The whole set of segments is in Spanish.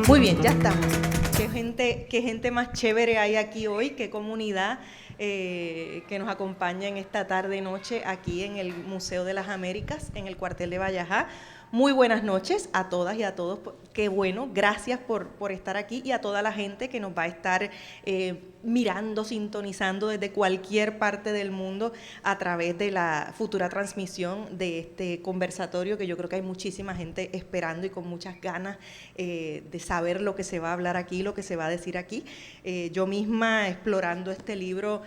Muy bien, ya estamos. Qué gente más chévere hay aquí hoy, qué comunidad que nos acompaña en esta tarde-noche aquí en el Museo de las Américas, en el cuartel de Vallajá. Muy buenas noches a todas y a todos. Qué bueno, gracias por estar aquí y a toda la gente que nos va a estar mirando, sintonizando desde cualquier parte del mundo a través de la futura transmisión de este conversatorio, que yo creo que hay muchísima gente esperando y con muchas ganas de saber lo que se va a hablar aquí, lo que se va a decir aquí. Yo misma, explorando este libro,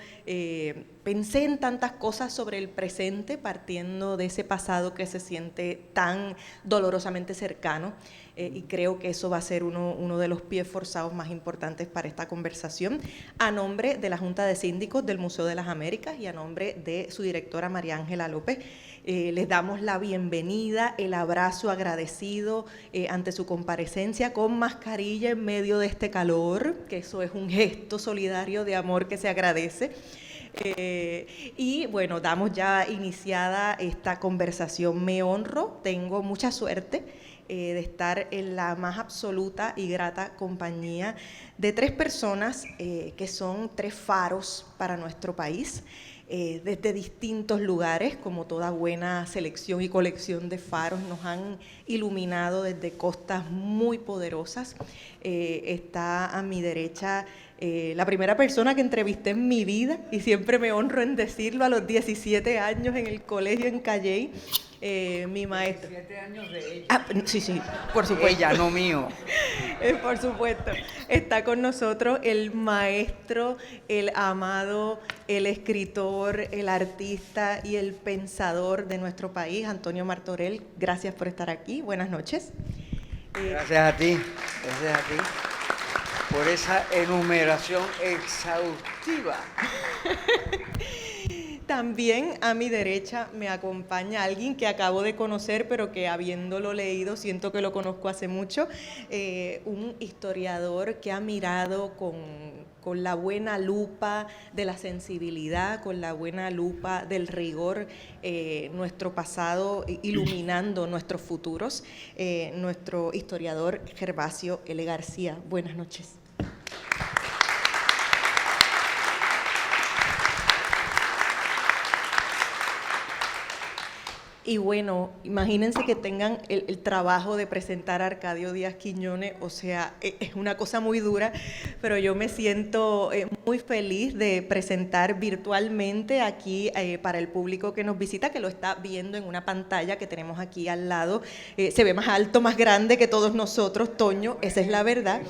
pensé en tantas cosas sobre el presente, partiendo de ese pasado que se siente tan dolorosamente cercano, y creo que eso va a ser uno de los pies forzados más importantes para esta conversación. A nombre de la Junta de Síndicos del Museo de las Américas y a nombre de su directora María Ángela López, les damos la bienvenida, el abrazo agradecido ante su comparecencia con mascarilla en medio de este calor, que eso es un gesto solidario de amor que se agradece. Y bueno, damos ya iniciada esta conversación. Me honro, tengo mucha suerte de estar en la más absoluta y grata compañía de tres personas que son tres faros para nuestro país. Desde distintos lugares, como toda buena selección y colección de faros, nos han iluminado desde costas muy poderosas. Está a mi derecha la primera persona que entrevisté en mi vida, y siempre me honro en decirlo, a los 17 años en el colegio en Calley. Mi maestro. 17 años de ella. Ah, sí, por supuesto. Ella, no mío. Por supuesto. Está con nosotros el maestro, el amado, el escritor, el artista y el pensador de nuestro país, Antonio Martorell. Gracias por estar aquí. Buenas noches. Gracias a ti por esa enumeración exhaustiva. También a mi derecha me acompaña alguien que acabo de conocer, pero que habiéndolo leído siento que lo conozco hace mucho, un historiador que ha mirado con la buena lupa de la sensibilidad, con la buena lupa del rigor, nuestro pasado, iluminando nuestros futuros, nuestro historiador Gervasio L. García. Buenas noches. Y bueno, imagínense que tengan el trabajo de presentar a Arcadio Díaz Quiñones, o sea, es una cosa muy dura, pero yo me siento muy feliz de presentar virtualmente aquí para el público que nos visita, que lo está viendo en una pantalla que tenemos aquí al lado. Se ve más alto, más grande que todos nosotros, Toño, esa es la verdad.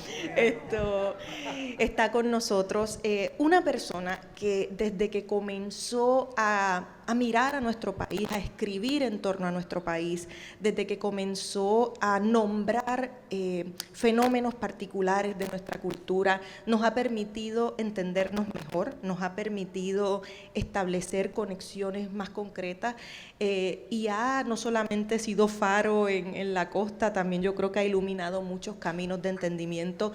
Está con nosotros una persona que desde que comenzó a mirar a nuestro país, a escribir en torno a nuestro país, desde que comenzó a nombrar fenómenos particulares de nuestra cultura, nos ha permitido entendernos mejor, nos ha permitido establecer conexiones más concretas, y ha no solamente sido faro en la costa, también yo creo que ha iluminado muchos caminos de entendimiento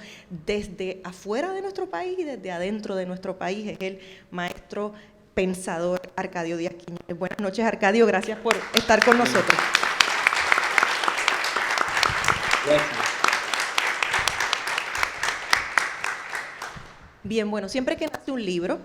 desde afuera de nuestro país y desde adentro de nuestro país. Es el maestro pensador Arcadio Díaz Quiñones. Buenas noches, Arcadio, gracias por estar con nosotros. Gracias. Bien, bueno, siempre que nace un libro,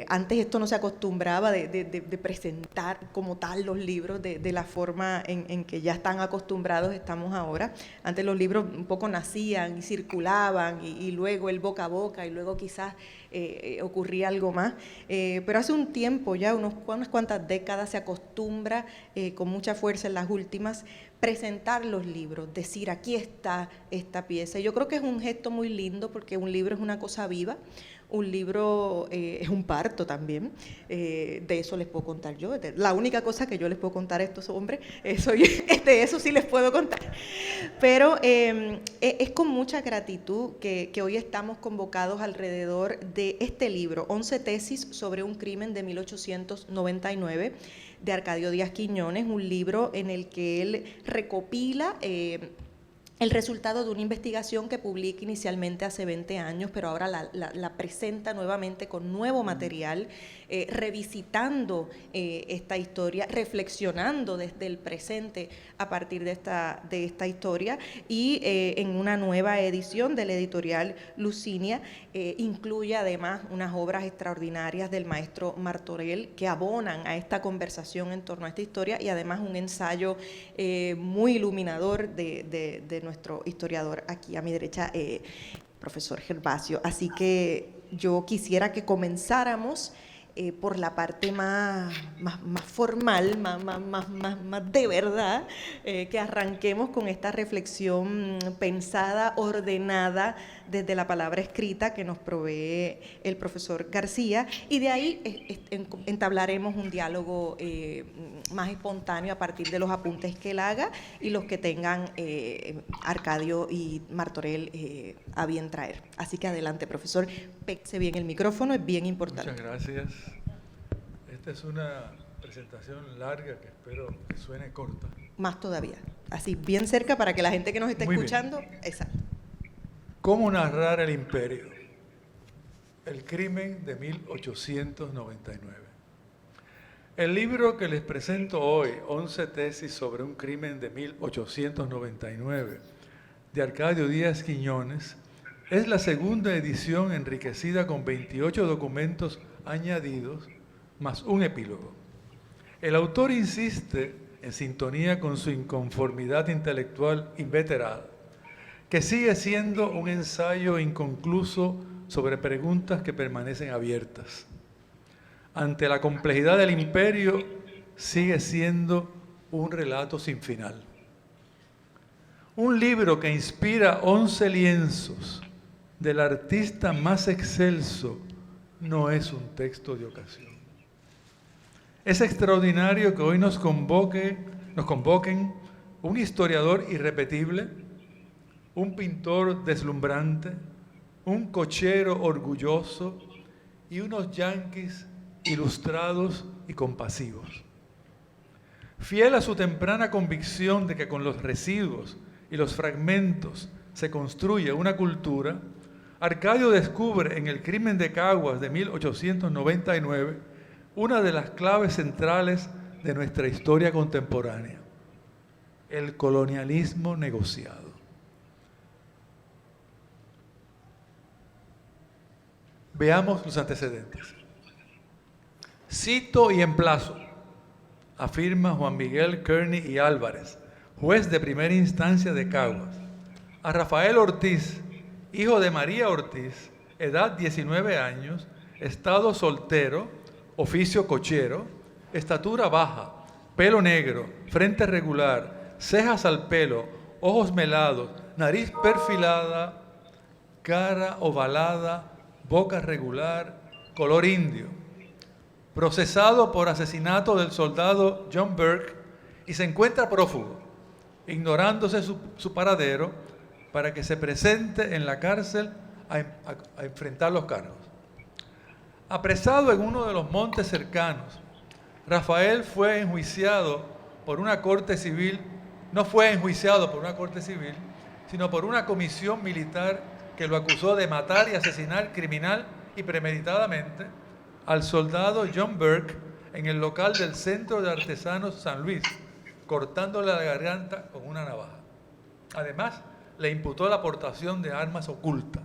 antes esto no se acostumbraba de presentar como tal los libros de la forma en que ya están acostumbrados estamos ahora. Antes los libros un poco nacían y circulaban y luego el boca a boca y luego quizás ocurría algo más. Pero hace un tiempo ya, unas cuantas décadas, se acostumbra con mucha fuerza en las últimas presentar los libros, decir aquí está esta pieza. Y yo creo que es un gesto muy lindo porque un libro es una cosa viva. Un libro es un parto también, de eso les puedo contar yo. La única cosa que yo les puedo contar a estos hombres, de eso sí les puedo contar. Pero es con mucha gratitud que hoy estamos convocados alrededor de este libro, 11 tesis sobre un crimen de 1899, de Arcadio Díaz Quiñones, un libro en el que él recopila el resultado de una investigación que publica inicialmente hace 20 años, pero ahora la presenta nuevamente con nuevo material, revisitando esta historia, reflexionando desde el presente a partir de esta historia, y en una nueva edición de la editorial Lucinia incluye además unas obras extraordinarias del maestro Martorell que abonan a esta conversación en torno a esta historia, y además un ensayo muy iluminador de nuestro historiador aquí a mi derecha, profesor Gervasio. Así que yo quisiera que comenzáramos por la parte más formal, más de verdad, que arranquemos con esta reflexión pensada, ordenada desde la palabra escrita que nos provee el profesor García, y de ahí entablaremos un diálogo más espontáneo a partir de los apuntes que él haga y los que tengan Arcadio y Martorell a bien traer. Así que adelante, profesor, pégase bien el micrófono, es bien importante. Muchas gracias. Esta es una presentación larga que espero que suene corta. Más todavía, así bien cerca para que la gente que nos esté escuchando, exacto. ¿Cómo narrar el imperio? El crimen de 1899. El libro que les presento hoy, 11 tesis sobre un crimen de 1899, de Arcadio Díaz Quiñones, es la segunda edición enriquecida con 28 documentos añadidos, más un epílogo. El autor insiste, en sintonía con su inconformidad intelectual inveterada, que sigue siendo un ensayo inconcluso sobre preguntas que permanecen abiertas. Ante la complejidad del imperio, sigue siendo un relato sin final. Un libro que inspira 11 lienzos del artista más excelso no es un texto de ocasión. Es extraordinario que hoy nos convoquen un historiador irrepetible, un pintor deslumbrante, un cochero orgulloso y unos yanquis ilustrados y compasivos. Fiel a su temprana convicción de que con los residuos y los fragmentos se construye una cultura, Arcadio descubre en el crimen de Caguas de 1899 una de las claves centrales de nuestra historia contemporánea: el colonialismo negociado. Veamos los antecedentes. Cito y emplazo, afirma Juan Miguel Kearney y Álvarez, juez de primera instancia de Caguas, a Rafael Ortiz, hijo de María Ortiz, edad 19 años, estado soltero, oficio cochero, estatura baja, pelo negro, frente regular, cejas al pelo, ojos melados, nariz perfilada, cara ovalada, boca regular, color indio. Procesado por asesinato del soldado John Burke y se encuentra prófugo, ignorándose su paradero, para que se presente en la cárcel a enfrentar los cargos. Apresado en uno de los montes cercanos, Rafael fue enjuiciado por una corte civil, no fue enjuiciado por una corte civil, sino por una comisión militar que lo acusó de matar y asesinar criminal y premeditadamente al soldado John Burke en el local del Centro de Artesanos San Luis, cortándole la garganta con una navaja. Además, le imputó la aportación de armas ocultas.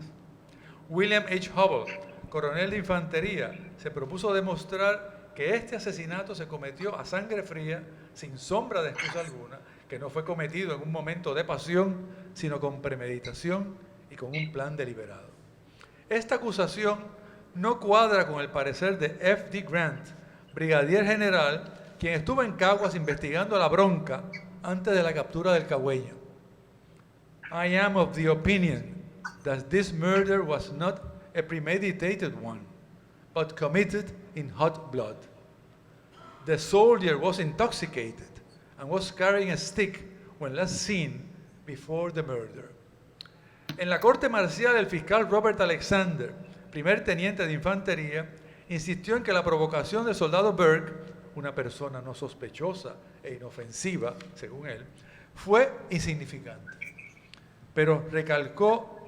William H. Hubble, coronel de infantería, se propuso demostrar que este asesinato se cometió a sangre fría, sin sombra de excusa alguna, que no fue cometido en un momento de pasión, sino con premeditación y con un plan deliberado. Esta acusación no cuadra con el parecer de F.D. Grant, brigadier general, quien estuvo en Caguas investigando la bronca antes de la captura del cagüeño. I am of the opinion that this murder was not a premeditated one, but committed in hot blood. The soldier was intoxicated and was carrying a stick when last seen before the murder. En la corte marcial, el fiscal Robert Alexander, primer teniente de infantería, insistió en que la provocación del soldado Burke, una persona no sospechosa e inofensiva, según él, fue insignificante. pero recalcó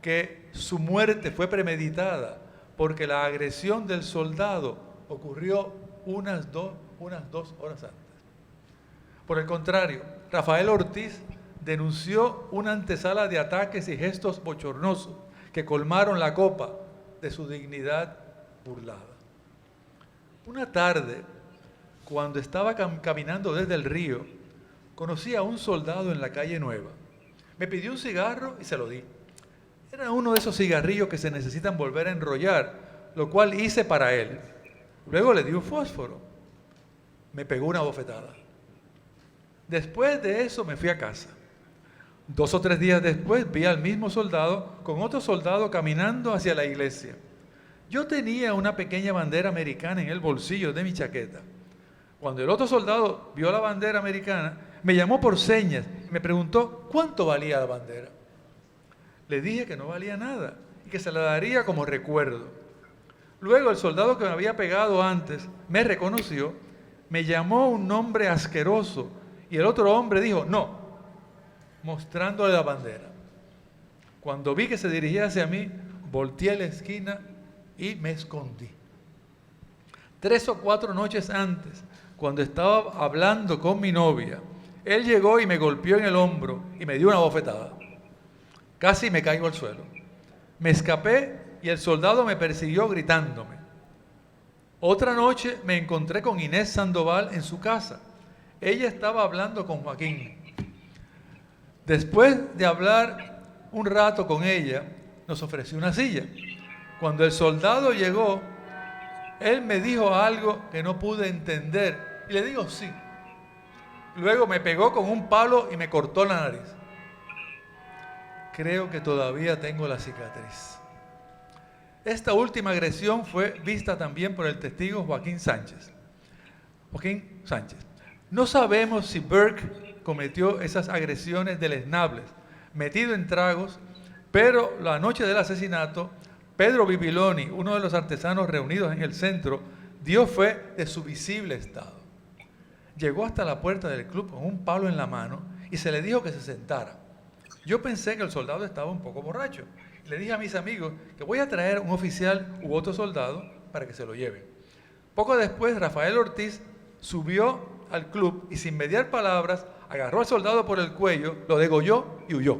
que su muerte fue premeditada porque la agresión del soldado ocurrió unas dos horas antes. Por el contrario, Rafael Ortiz denunció una antesala de ataques y gestos bochornosos que colmaron la copa de su dignidad burlada. Una tarde, cuando estaba caminando desde el río, conocí a un soldado en la calle Nueva. Me pidió un cigarro y se lo di. Era uno de esos cigarrillos que se necesitan volver a enrollar, lo cual hice para él. Luego le di un fósforo. Me pegó una bofetada. Después de eso me fui a casa. 2 o 3 días después vi al mismo soldado con otro soldado caminando hacia la iglesia. Yo tenía una pequeña bandera americana en el bolsillo de mi chaqueta. Cuando el otro soldado vio la bandera americana, me llamó por señas y me preguntó cuánto valía la bandera. Le dije que no valía nada y que se la daría como recuerdo. Luego el soldado que me había pegado antes me reconoció, me llamó un nombre asqueroso y el otro hombre dijo no, mostrándole la bandera. Cuando vi que se dirigía hacia mí, volteé a la esquina y me escondí. 3 o 4 noches antes, cuando estaba hablando con mi novia, él llegó y me golpeó en el hombro y me dio una bofetada. Casi me caigo al suelo. Me escapé y el soldado me persiguió gritándome. Otra noche me encontré con Inés Sandoval en su casa. Ella estaba hablando con Joaquín. Después de hablar un rato con ella, nos ofreció una silla. Cuando el soldado llegó, él me dijo algo que no pude entender y le digo sí. Luego me pegó con un palo y me cortó la nariz. Creo que todavía tengo la cicatriz. Esta última agresión fue vista también por el testigo Joaquín Sánchez. Joaquín Sánchez. No sabemos si Burke cometió esas agresiones deleznables, metido en tragos, pero la noche del asesinato, Pedro Bibiloni, uno de los artesanos reunidos en el centro, dio fe de su visible estado. Llegó hasta la puerta del club con un palo en la mano y se le dijo que se sentara. Yo pensé que el soldado estaba un poco borracho. Le dije a mis amigos que voy a traer un oficial u otro soldado para que se lo lleven. Poco después, Rafael Ortiz subió al club y sin mediar palabras, agarró al soldado por el cuello, lo degolló y huyó.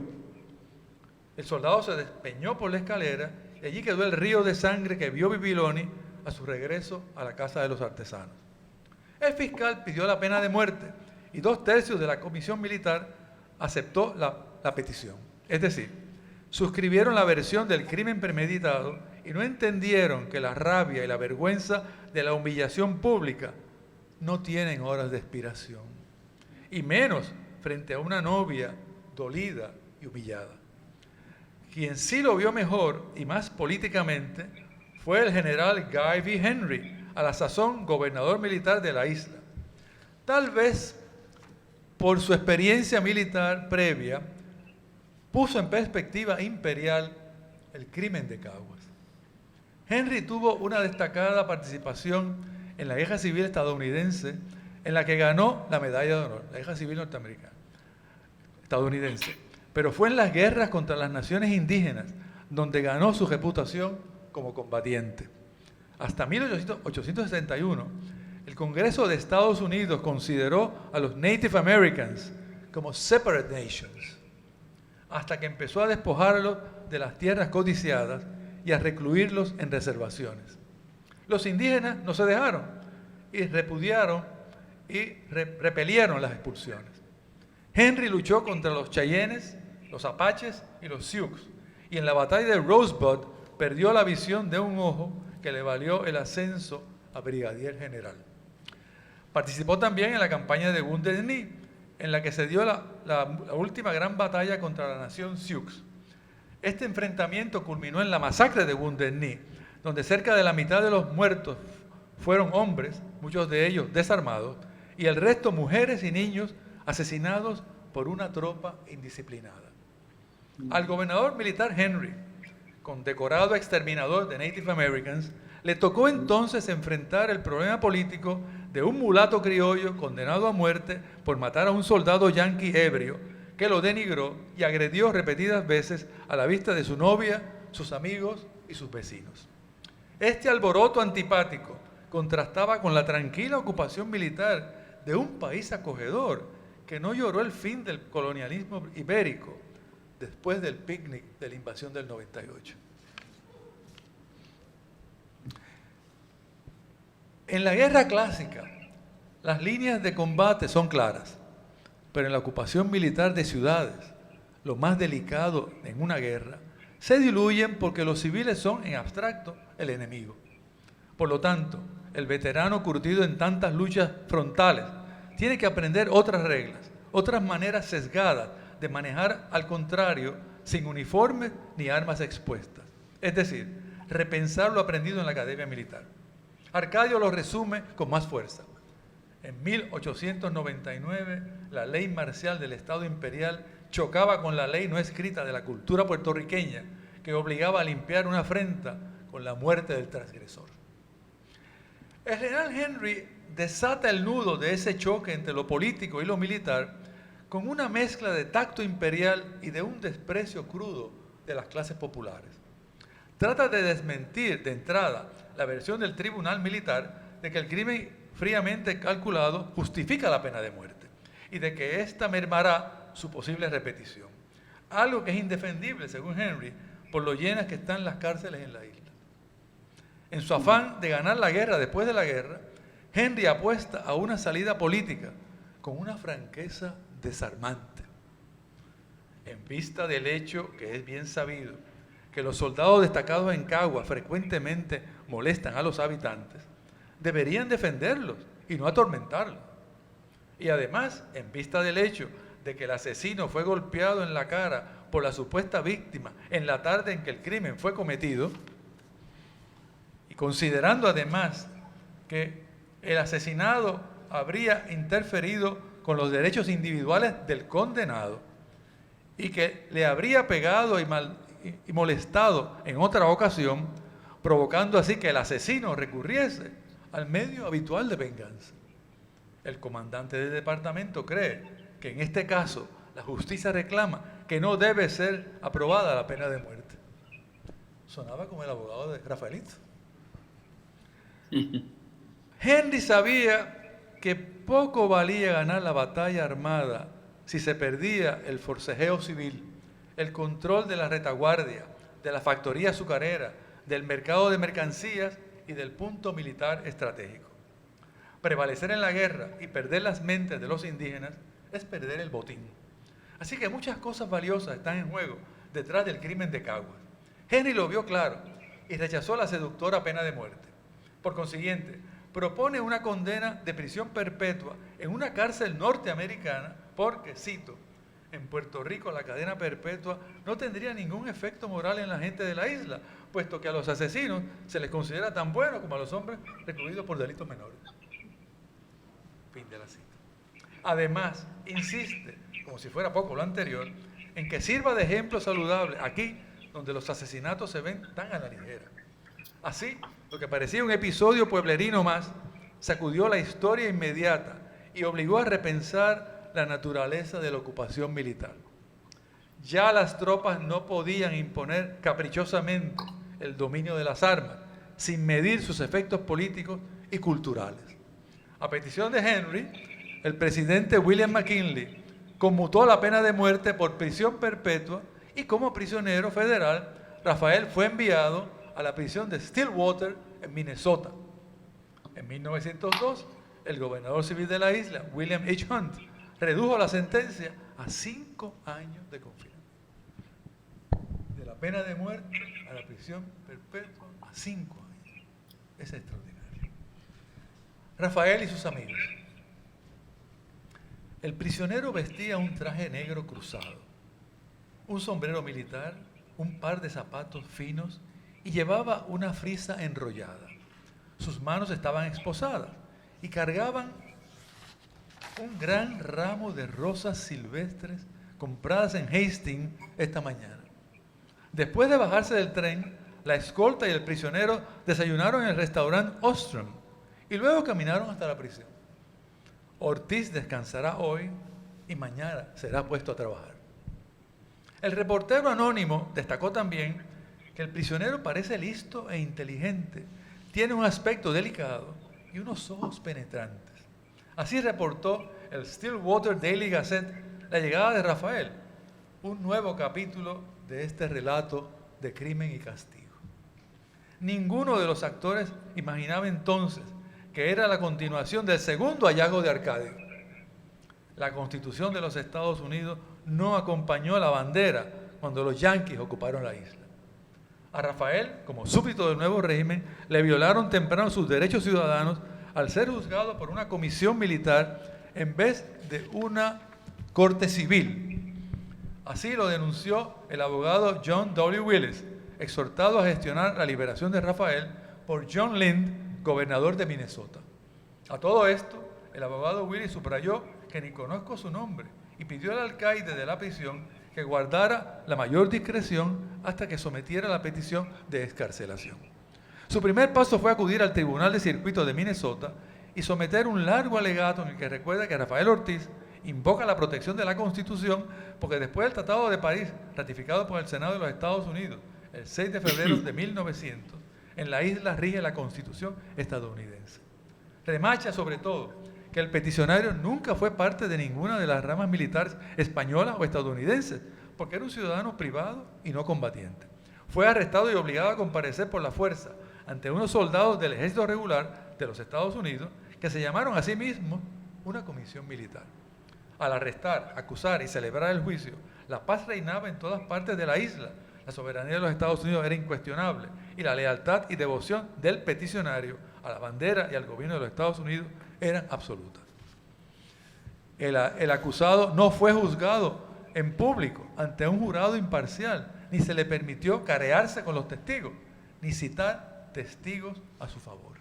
El soldado se despeñó por la escalera y allí quedó el río de sangre que vio Bibiloni a su regreso a la casa de los artesanos. El fiscal pidió la pena de muerte y 2/3 de la comisión militar aceptó la petición. Es decir, suscribieron la versión del crimen premeditado y no entendieron que la rabia y la vergüenza de la humillación pública no tienen horas de expiración, y menos frente a una novia dolida y humillada. Quien sí lo vio mejor y más políticamente fue el general Guy V. Henry, a la sazón gobernador militar de la isla. Tal vez por su experiencia militar previa, puso en perspectiva imperial el crimen de Caguas. Henry tuvo una destacada participación en la Guerra Civil estadounidense, en la que ganó la Medalla de Honor, la Guerra Civil norteamericana, estadounidense. Pero fue en las guerras contra las naciones indígenas donde ganó su reputación como combatiente. Hasta 1871, el Congreso de Estados Unidos consideró a los Native Americans como separate nations, hasta que empezó a despojarlos de las tierras codiciadas y a recluirlos en reservaciones. Los indígenas no se dejaron y repudiaron y repelieron las expulsiones. Henry luchó contra los Cheyennes, los Apaches y los Sioux, y en la batalla de Rosebud perdió la visión de un ojo que le valió el ascenso a brigadier general. Participó también en la campaña de Wounded Knee, en la que se dio la última gran batalla contra la nación Sioux. Este enfrentamiento culminó en la masacre de Wounded Knee, donde cerca de la mitad de los muertos fueron hombres, muchos de ellos desarmados, y el resto mujeres y niños asesinados por una tropa indisciplinada. Al gobernador militar Henry, condecorado exterminador de Native Americans, le tocó entonces enfrentar el problema político de un mulato criollo condenado a muerte por matar a un soldado yanqui ebrio, que lo denigró y agredió repetidas veces a la vista de su novia, sus amigos y sus vecinos. Este alboroto antipático contrastaba con la tranquila ocupación militar de un país acogedor que no lloró el fin del colonialismo ibérico después del picnic de la invasión del 98. En la guerra clásica, las líneas de combate son claras, pero en la ocupación militar de ciudades, lo más delicado en una guerra, se diluyen porque los civiles son en abstracto el enemigo. Por lo tanto, el veterano curtido en tantas luchas frontales tiene que aprender otras reglas, otras maneras sesgadas de manejar al contrario sin uniformes ni armas expuestas. Es decir, repensar lo aprendido en la academia militar. Arcadio lo resume con más fuerza. En 1899, la ley marcial del Estado Imperial chocaba con la ley no escrita de la cultura puertorriqueña que obligaba a limpiar una afrenta con la muerte del transgresor. El general Henry desata el nudo de ese choque entre lo político y lo militar con una mezcla de tacto imperial y de un desprecio crudo de las clases populares. Trata de desmentir de entrada la versión del tribunal militar de que el crimen fríamente calculado justifica la pena de muerte y de que ésta mermará su posible repetición. Algo que es indefendible, según Henry, por lo llenas que están las cárceles en la isla. En su afán de ganar la guerra después de la guerra, Henry apuesta a una salida política con una franqueza desarmante. En vista del hecho que es bien sabido que los soldados destacados en Cagua frecuentemente molestan a los habitantes, deberían defenderlos y no atormentarlos. Y además, en vista del hecho de que el asesino fue golpeado en la cara por la supuesta víctima en la tarde en que el crimen fue cometido, y considerando además que el asesinado habría interferido con los derechos individuales del condenado y que le habría pegado y molestado en otra ocasión, provocando así que el asesino recurriese al medio habitual de venganza. El comandante del departamento cree que en este caso la justicia reclama que no debe ser aprobada la pena de muerte. Sonaba como el abogado de Rafaelito. Henry sabía que poco valía ganar la batalla armada si se perdía el forcejeo civil, el control de la retaguardia, de la factoría azucarera, del mercado de mercancías y del punto militar estratégico. Prevalecer en la guerra y perder las mentes de los indígenas es perder el botín. Así que muchas cosas valiosas están en juego detrás del crimen de Caguas. Henry lo vio claro y rechazó la seductora pena de muerte. Por consiguiente, propone una condena de prisión perpetua en una cárcel norteamericana porque, cito, en Puerto Rico la cadena perpetua no tendría ningún efecto moral en la gente de la isla, puesto que a los asesinos se les considera tan buenos como a los hombres recluidos por delitos menores. Fin de la cita. Además, insiste, como si fuera poco lo anterior, en que sirva de ejemplo saludable aquí donde los asesinatos se ven tan a la ligera. Así, lo que parecía un episodio pueblerino más, sacudió la historia inmediata y obligó a repensar la naturaleza de la ocupación militar. Ya las tropas no podían imponer caprichosamente el dominio de las armas, sin medir sus efectos políticos y culturales. A petición de Henry, el presidente William McKinley conmutó la pena de muerte por prisión perpetua y como prisionero federal, Rafael fue enviado a la prisión de Stillwater en Minnesota. En 1902, el gobernador civil de la isla, William H. Hunt, redujo la sentencia a 5 años de confinamiento. De la pena de muerte a la prisión perpetua a 5 años. Es extraordinario. Rafael y sus amigos. El prisionero vestía un traje negro cruzado, un sombrero militar, un par de zapatos finos y llevaba una frisa enrollada. Sus manos estaban esposadas y cargaban un gran ramo de rosas silvestres compradas en Hastings esta mañana. Después de bajarse del tren, la escolta y el prisionero desayunaron en el restaurante Ostrom y luego caminaron hasta la prisión. Ortiz descansará hoy y mañana será puesto a trabajar. El reportero anónimo destacó también que el prisionero parece listo e inteligente, tiene un aspecto delicado y unos ojos penetrantes. Así reportó el Stillwater Daily Gazette la llegada de Rafael, un nuevo capítulo de este relato de crimen y castigo. Ninguno de los actores imaginaba entonces que era la continuación del segundo hallazgo de Arcadio. La Constitución de los Estados Unidos no acompañó a la bandera cuando los yanquis ocuparon la isla. A Rafael, como súbdito del nuevo régimen, le violaron temprano sus derechos ciudadanos al ser juzgado por una comisión militar en vez de una corte civil. Así lo denunció el abogado John W. Willis, exhortado a gestionar la liberación de Rafael por John Lind, gobernador de Minnesota. A todo esto, el abogado Willis subrayó que ni conozco su nombre y pidió al alcaide de la prisión que guardara la mayor discreción hasta que sometiera la petición de excarcelación. Su primer paso fue acudir al Tribunal de Circuito de Minnesota y someter un largo alegato en el que recuerda que Rafael Ortiz invoca la protección de la Constitución porque después del Tratado de París, ratificado por el Senado de los Estados Unidos el 6 de febrero de 1900, en la isla rige la Constitución estadounidense. Remacha sobre todo que el peticionario nunca fue parte de ninguna de las ramas militares españolas o estadounidenses, porque era un ciudadano privado y no combatiente. Fue arrestado y obligado a comparecer por la fuerza ante unos soldados del ejército regular de los Estados Unidos que se llamaron a sí mismos una comisión militar. Al arrestar, acusar y celebrar el juicio, la paz reinaba en todas partes de la isla. La soberanía de los Estados Unidos era incuestionable y la lealtad y devoción del peticionario a la bandera y al gobierno de los Estados Unidos eran absolutas. El acusado no fue juzgado en público ante un jurado imparcial, ni se le permitió carearse con los testigos, ni citar testigos a su favor.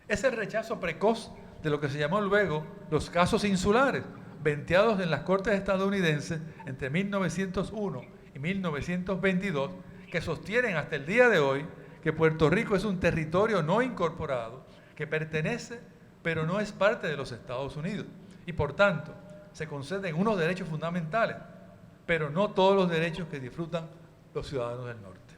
Es el rechazo precoz de lo que se llamó luego los casos insulares, venteados en las cortes estadounidenses entre 1901 y 1922, que sostienen hasta el día de hoy que Puerto Rico es un territorio no incorporado, que pertenece pero no es parte de los Estados Unidos y por tanto se conceden unos derechos fundamentales, pero no todos los derechos que disfrutan los ciudadanos del norte.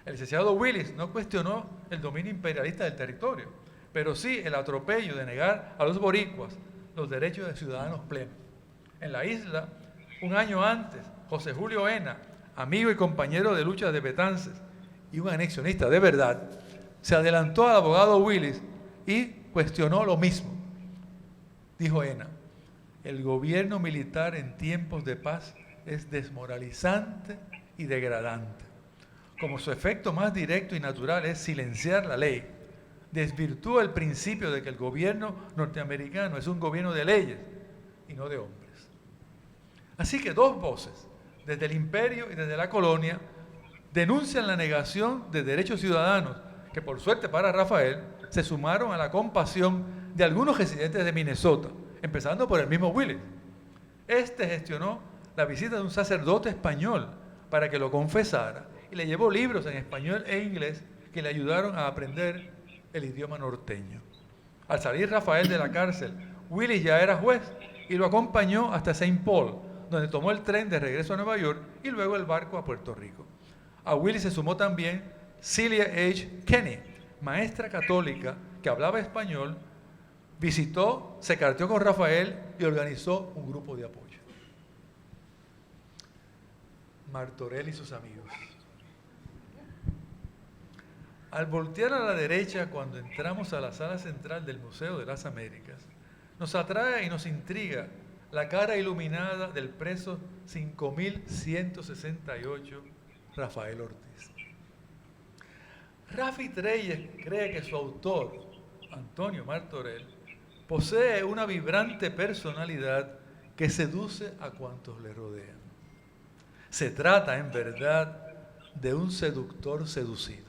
El licenciado Willis no cuestionó el dominio imperialista del territorio, pero sí el atropello de negar a los boricuas los derechos de ciudadanos plenos. En la isla, un año antes, José Julio Ena, amigo y compañero de lucha de Betances y un anexionista de verdad, se adelantó al abogado Willis y cuestionó lo mismo. Dijo Ena, el gobierno militar en tiempos de paz es desmoralizante y degradante. Como su efecto más directo y natural es silenciar la ley, desvirtúa el principio de que el gobierno norteamericano es un gobierno de leyes y no de hombres. Así que dos voces, desde el imperio y desde la colonia, denuncian la negación de derechos ciudadanos que, por suerte para Rafael, se sumaron a la compasión de algunos residentes de Minnesota, empezando por el mismo Willis. Este gestionó la visita de un sacerdote español para que lo confesara y le llevó libros en español e inglés que le ayudaron a aprender el idioma norteño. Al salir Rafael de la cárcel, Willis ya era juez y lo acompañó hasta St. Paul, donde tomó el tren de regreso a Nueva York y luego el barco a Puerto Rico. A Willis se sumó también Celia H. Kenny, maestra católica que hablaba español, visitó, se carteó con Rafael y organizó un grupo de apoyo. Martorell y sus amigos. Al voltear a la derecha cuando entramos a la sala central del Museo de las Américas, nos atrae y nos intriga la cara iluminada del preso 5168, Rafael Ortiz. Rafi Treyes cree que su autor, Antonio Martorell, posee una vibrante personalidad que seduce a cuantos le rodean. Se trata, en verdad, de un seductor seducido.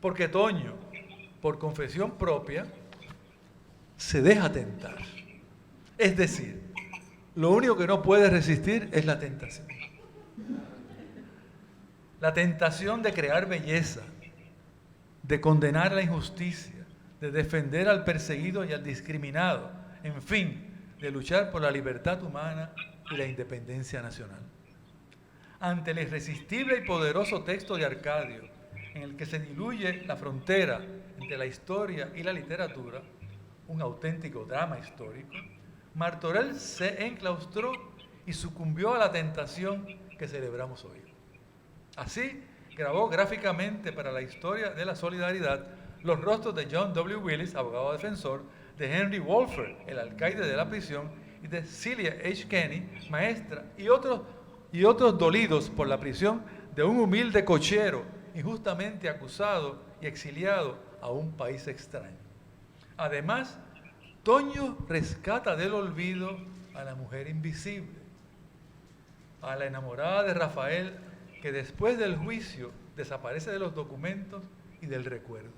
Porque Toño, por confesión propia, se deja tentar. Es decir, lo único que no puede resistir es la tentación. La tentación de crear belleza, de condenar la injusticia, de defender al perseguido y al discriminado, en fin, de luchar por la libertad humana y la independencia nacional. ante el irresistible y poderoso texto de Arcadio, en el que se diluye la frontera entre la historia y la literatura, un auténtico drama histórico, Martorell se enclaustró y sucumbió a la tentación que celebramos hoy. Así, grabó gráficamente para la historia de la solidaridad los rostros de John W. Willis, abogado defensor, de Henry Wolfer, el alcaide de la prisión, y de Celia H. Kenny, maestra, y otros dolidos por la prisión de un humilde cochero injustamente acusado y exiliado a un país extraño. Además, Toño rescata del olvido a la mujer invisible, a la enamorada de Rafael, que después del juicio desaparece de los documentos y del recuerdo.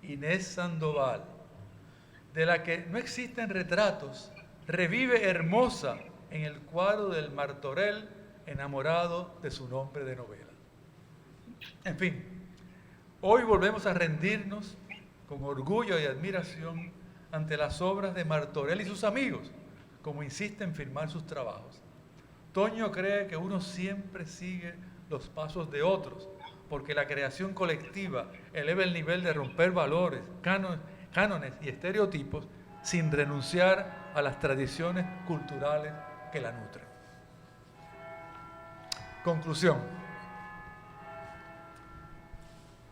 Inés Sandoval, de la que no existen retratos, revive hermosa en el cuadro del Martorell, enamorado de su nombre de novela. En fin, hoy volvemos a rendirnos con orgullo y admiración ante las obras de Martorell y sus amigos, como insiste en firmar sus trabajos. Toño cree que uno siempre sigue los pasos de otros, porque la creación colectiva eleva el nivel de romper valores, cánones y estereotipos sin renunciar a las tradiciones culturales que la nutren. Conclusión.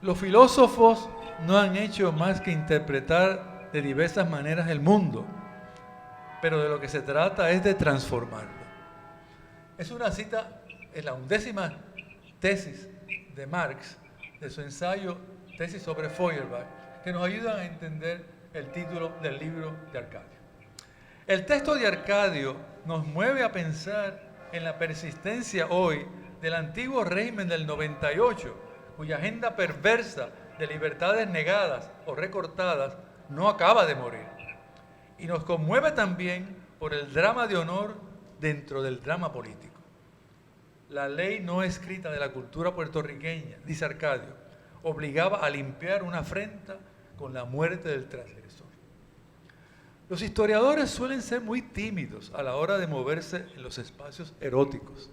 Los filósofos no han hecho más que interpretar de diversas maneras el mundo, pero de lo que se trata es de transformarlo. Es una cita, es la 11ª tesis de Marx, de su ensayo Tesis sobre Feuerbach, que nos ayudan a entender el título del libro de Arcadio. El texto de Arcadio nos mueve a pensar en la persistencia hoy del antiguo régimen del 98, cuya agenda perversa de libertades negadas o recortadas no acaba de morir. Y nos conmueve también por el drama de honor dentro del drama político. La ley no escrita de la cultura puertorriqueña, dice Arcadio, obligaba a limpiar una afrenta con la muerte del transgresor. Los historiadores suelen ser muy tímidos a la hora de moverse en los espacios eróticos,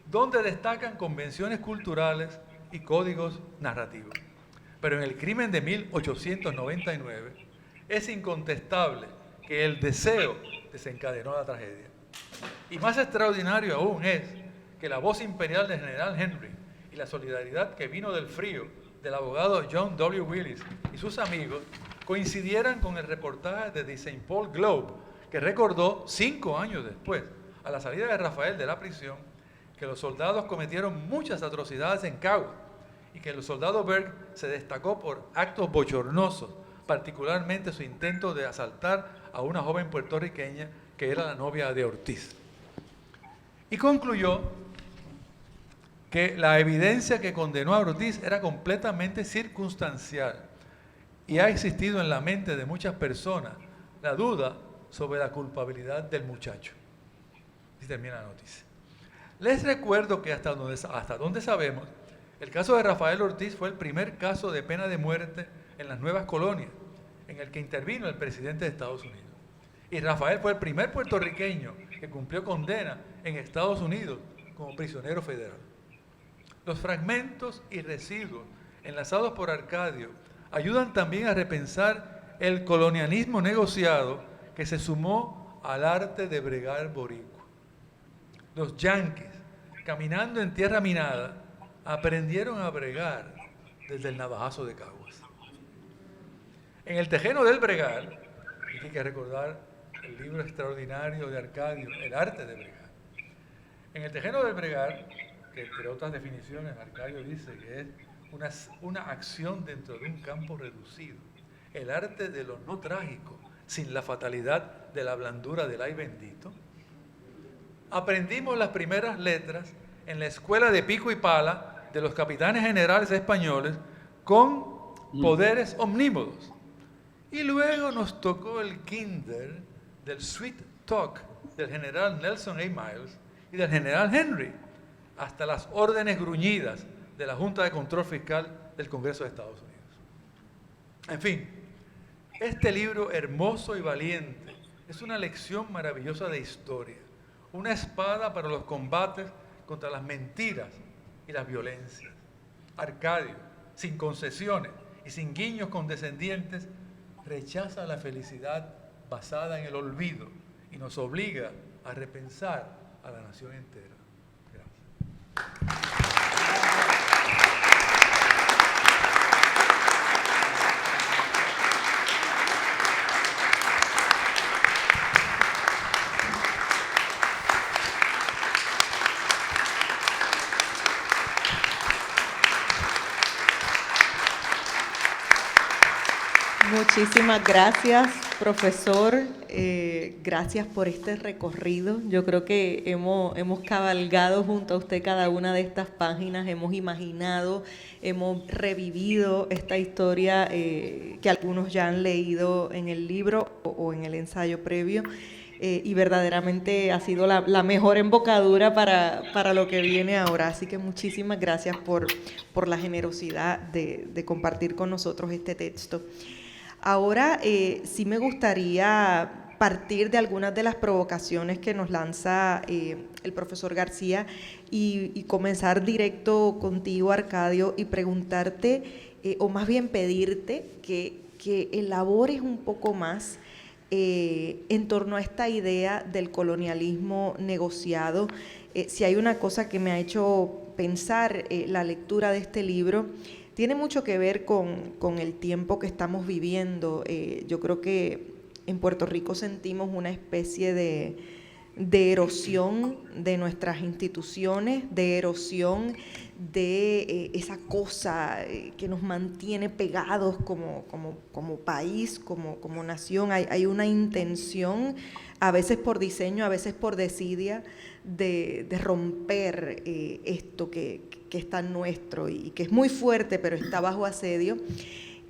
donde destacan convenciones culturales y códigos narrativos. Pero en el crimen de 1899 es incontestable que el deseo desencadenó la tragedia. Y más extraordinario aún es que la voz imperial del general Henry y la solidaridad que vino del frío del abogado John W. Willis y sus amigos coincidieran con el reportaje de The St. Paul Globe, que recordó 5 años después, a la salida de Rafael de la prisión, que los soldados cometieron muchas atrocidades en Cagua y que el soldado Berg se destacó por actos bochornosos, particularmente su intento de asaltar a una joven puertorriqueña que era la novia de Ortiz. Y concluyó que la evidencia que condenó a Ortiz era completamente circunstancial y ha existido en la mente de muchas personas la duda sobre la culpabilidad del muchacho. Y termina la noticia. Les recuerdo que hasta donde sabemos, el caso de Rafael Ortiz fue el primer caso de pena de muerte en las nuevas colonias, en el que intervino el presidente de Estados Unidos. Y Rafael fue el primer puertorriqueño que cumplió condena en Estados Unidos como prisionero federal. Los fragmentos y residuos enlazados por Arcadio ayudan también a repensar el colonialismo negociado que se sumó al arte de bregar boricua. Los yanquis, caminando en tierra minada, aprendieron a bregar desde el navajazo de Caguas. En el Tejeno del Bregar, hay que recordar el libro extraordinario de Arcadio, El arte de bregar. En el Tejeno del Bregar, que entre otras definiciones Arcadio dice que es una acción dentro de un campo reducido, el arte de lo no trágico, sin la fatalidad de la blandura del ay bendito. Aprendimos las primeras letras en la escuela de pico y pala de los capitanes generales españoles con poderes omnímodos. Y luego nos tocó el kinder del sweet talk del general Nelson A. Miles y del general Henry, hasta las órdenes gruñidas de la Junta de Control Fiscal del Congreso de Estados Unidos. En fin, este libro hermoso y valiente es una lección maravillosa de historia, una espada para los combates contra las mentiras y las violencias. Arcadio, sin concesiones y sin guiños condescendientes, rechaza la felicidad basada en el olvido y nos obliga a repensar a la nación entera. Gracias. Muchísimas gracias, profesor. Gracias por este recorrido. Yo creo que hemos cabalgado junto a usted cada una de estas páginas, hemos imaginado, hemos revivido esta historia que algunos ya han leído en el libro o en el ensayo previo. Y verdaderamente ha sido la mejor embocadura para lo que viene ahora. Así que muchísimas gracias por la generosidad de compartir con nosotros este texto. Ahora sí me gustaría partir de algunas de las provocaciones que nos lanza el profesor García y comenzar directo contigo, Arcadio, y preguntarte, o más bien pedirte que elabores un poco más en torno a esta idea del colonialismo negociado. Si hay una cosa que me ha hecho pensar la lectura de este libro, tiene mucho que ver con el tiempo que estamos viviendo. Yo creo que en Puerto Rico sentimos una especie de erosión de nuestras instituciones, de erosión de esa cosa que nos mantiene pegados como país, como nación. Hay una intención, a veces por diseño, a veces por desidia, de romper esto que es tan nuestro y que es muy fuerte, pero está bajo asedio.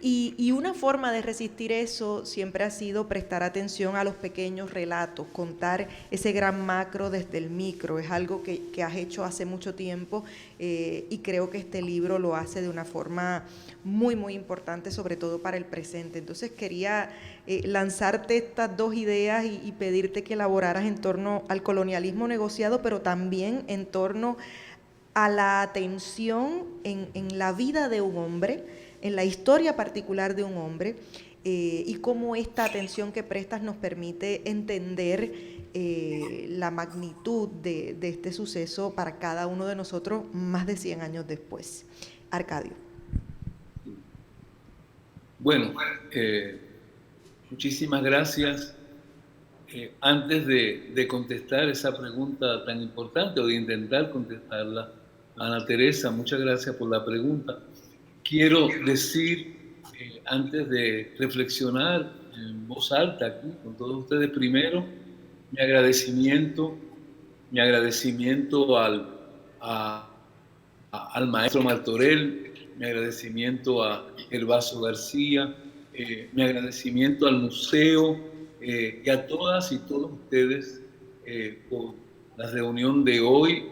Y una forma de resistir eso siempre ha sido prestar atención a los pequeños relatos, contar ese gran macro desde el micro. Es algo que has hecho hace mucho tiempo y creo que este libro lo hace de una forma muy, muy importante, sobre todo para el presente. Entonces quería lanzarte estas dos ideas y pedirte que elaboraras en torno al colonialismo negociado, pero también en torno a la atención en la vida de un hombre, en la historia particular de un hombre, y cómo esta atención que prestas nos permite entender la magnitud de este suceso para cada uno de nosotros más de 100 años después. Arcadio. Bueno, muchísimas gracias. Antes de contestar esa pregunta tan importante o de intentar contestarla, Ana Teresa, muchas gracias por la pregunta. Quiero decir, antes de reflexionar en voz alta aquí con todos ustedes, primero, mi agradecimiento al maestro Martorell, mi agradecimiento a Gervaso García, mi agradecimiento al museo y a todas y todos ustedes por la reunión de hoy.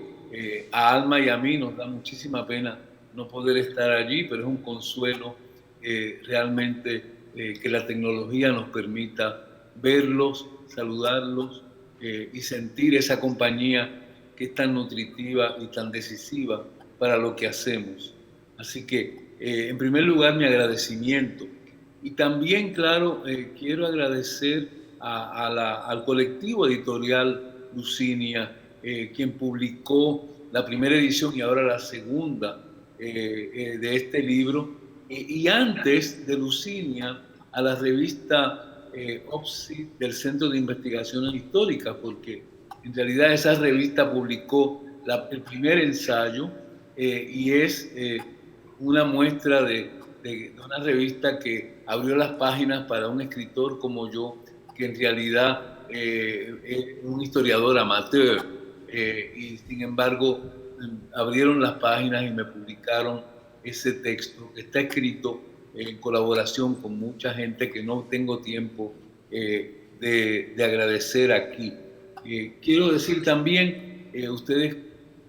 A Alma y a mí nos da muchísima pena no poder estar allí, pero es un consuelo realmente que la tecnología nos permita verlos, saludarlos y sentir esa compañía que es tan nutritiva y tan decisiva para lo que hacemos. Así que, en primer lugar, mi agradecimiento. Y también, claro, quiero agradecer al colectivo editorial Lucinia, quien publicó la primera edición y ahora la segunda de este libro, y antes de Lucinia a la revista OPSI del Centro de Investigaciones Históricas, porque en realidad esa revista publicó el primer ensayo y es una muestra de una revista que abrió las páginas para un escritor como yo, que en realidad es un historiador amateur, y sin embargo abrieron las páginas y me publicaron ese texto que está escrito en colaboración con mucha gente que no tengo tiempo de agradecer aquí. Quiero decir también, ustedes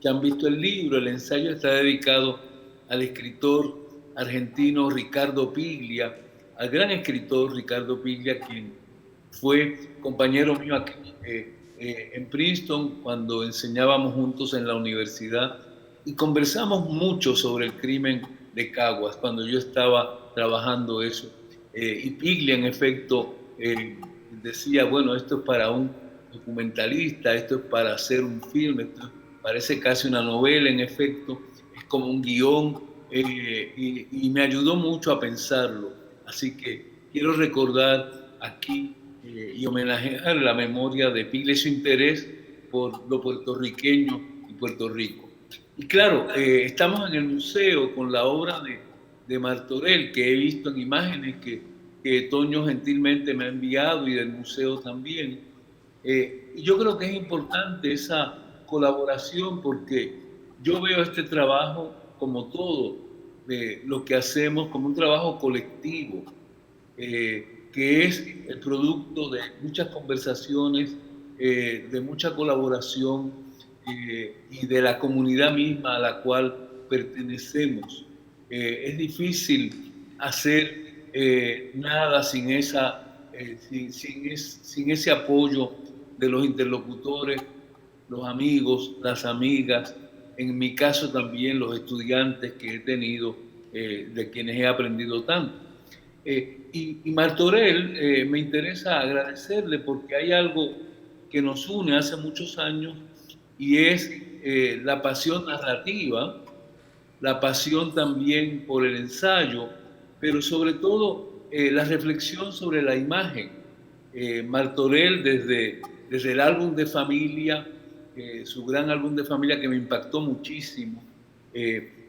que han visto el libro, el ensayo está dedicado al escritor argentino Ricardo Piglia, al gran escritor Ricardo Piglia, quien fue compañero mío aquí en Princeton cuando enseñábamos juntos en la universidad y conversamos mucho sobre el crimen de Caguas cuando yo estaba trabajando eso. Y Piglia, en efecto, decía, bueno, esto es para un documentalista, esto es para hacer un film, esto parece casi una novela, en efecto, es como un guión, y me ayudó mucho a pensarlo. Así que quiero recordar aquí y homenajear la memoria de Piglia y su interés por lo puertorriqueño y Puerto Rico. Y claro, estamos en el museo con la obra de Martorell, que he visto en imágenes que Toño gentilmente me ha enviado y del museo también. Y yo creo que es importante esa colaboración porque yo veo este trabajo como todo lo que hacemos, como un trabajo colectivo, que es el producto de muchas conversaciones, de mucha colaboración y de la comunidad misma a la cual pertenecemos. Es difícil hacer nada sin ese apoyo de los interlocutores, los amigos, las amigas, en mi caso también los estudiantes que he tenido, de quienes he aprendido tanto. Y Martorell, me interesa agradecerle porque hay algo que nos une hace muchos años y es la pasión narrativa, la pasión también por el ensayo, pero sobre todo la reflexión sobre la imagen. Martorell desde el álbum de familia, su gran álbum de familia que me impactó muchísimo,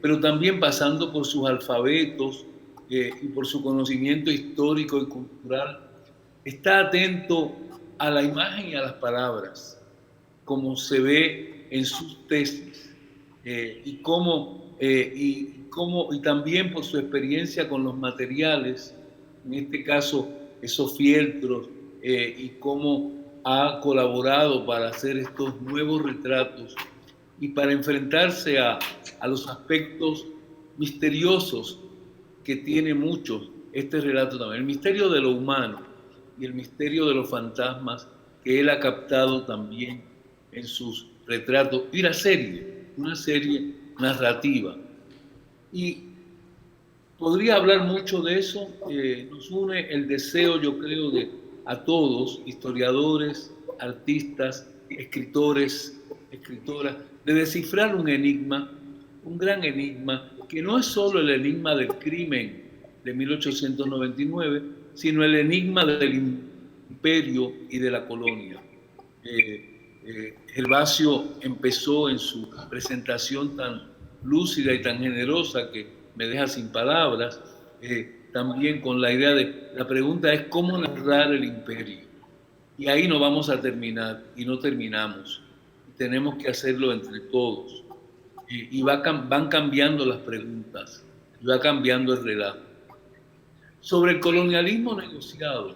pero también pasando por sus alfabetos y por su conocimiento histórico y cultural, está atento a la imagen y a las palabras, como se ve en sus tesis, y también por su experiencia con los materiales, en este caso esos fieltros, y cómo ha colaborado para hacer estos nuevos retratos y para enfrentarse a los aspectos misteriosos que tiene mucho este relato también, el misterio de lo humano y el misterio de los fantasmas que él ha captado también en sus retratos y una serie narrativa. Y podría hablar mucho de eso. Nos une el deseo, yo creo, a todos, historiadores, artistas, escritores, escritoras, de descifrar un enigma, un gran enigma, que no es solo el enigma del crimen de 1899, sino el enigma del imperio y de la colonia. Gervasio empezó en su presentación tan lúcida y tan generosa que me deja sin palabras, también con la idea la pregunta es cómo narrar el imperio. Y ahí no vamos a terminar, y no terminamos. Tenemos que hacerlo entre todos. Y van cambiando las preguntas, va cambiando el relato. Sobre el colonialismo negociado,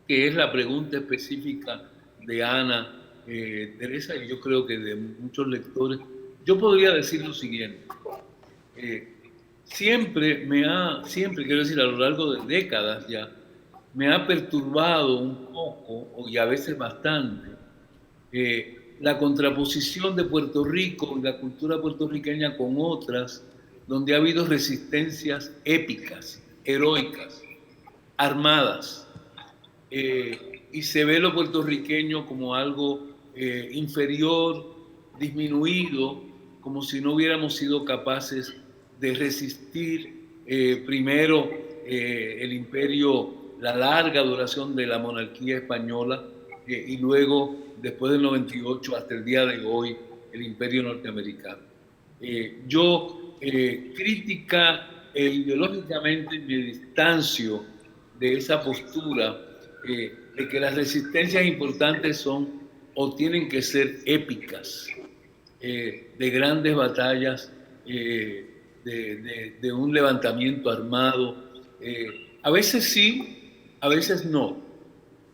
que es la pregunta específica de Ana, Teresa, y yo creo que de muchos lectores, yo podría decir lo siguiente. Siempre, quiero decir, a lo largo de décadas ya, me ha perturbado un poco, y a veces bastante, la contraposición de Puerto Rico y la cultura puertorriqueña con otras, donde ha habido resistencias épicas, heroicas, armadas, y se ve lo puertorriqueño como algo inferior, disminuido, como si no hubiéramos sido capaces de resistir primero el imperio, la larga duración de la monarquía española, y luego, después del 98 hasta el día de hoy, el imperio norteamericano. Yo crítica e ideológicamente me distancio de esa postura de que las resistencias importantes son o tienen que ser épicas, de grandes batallas, de un levantamiento armado. A veces sí, a veces no.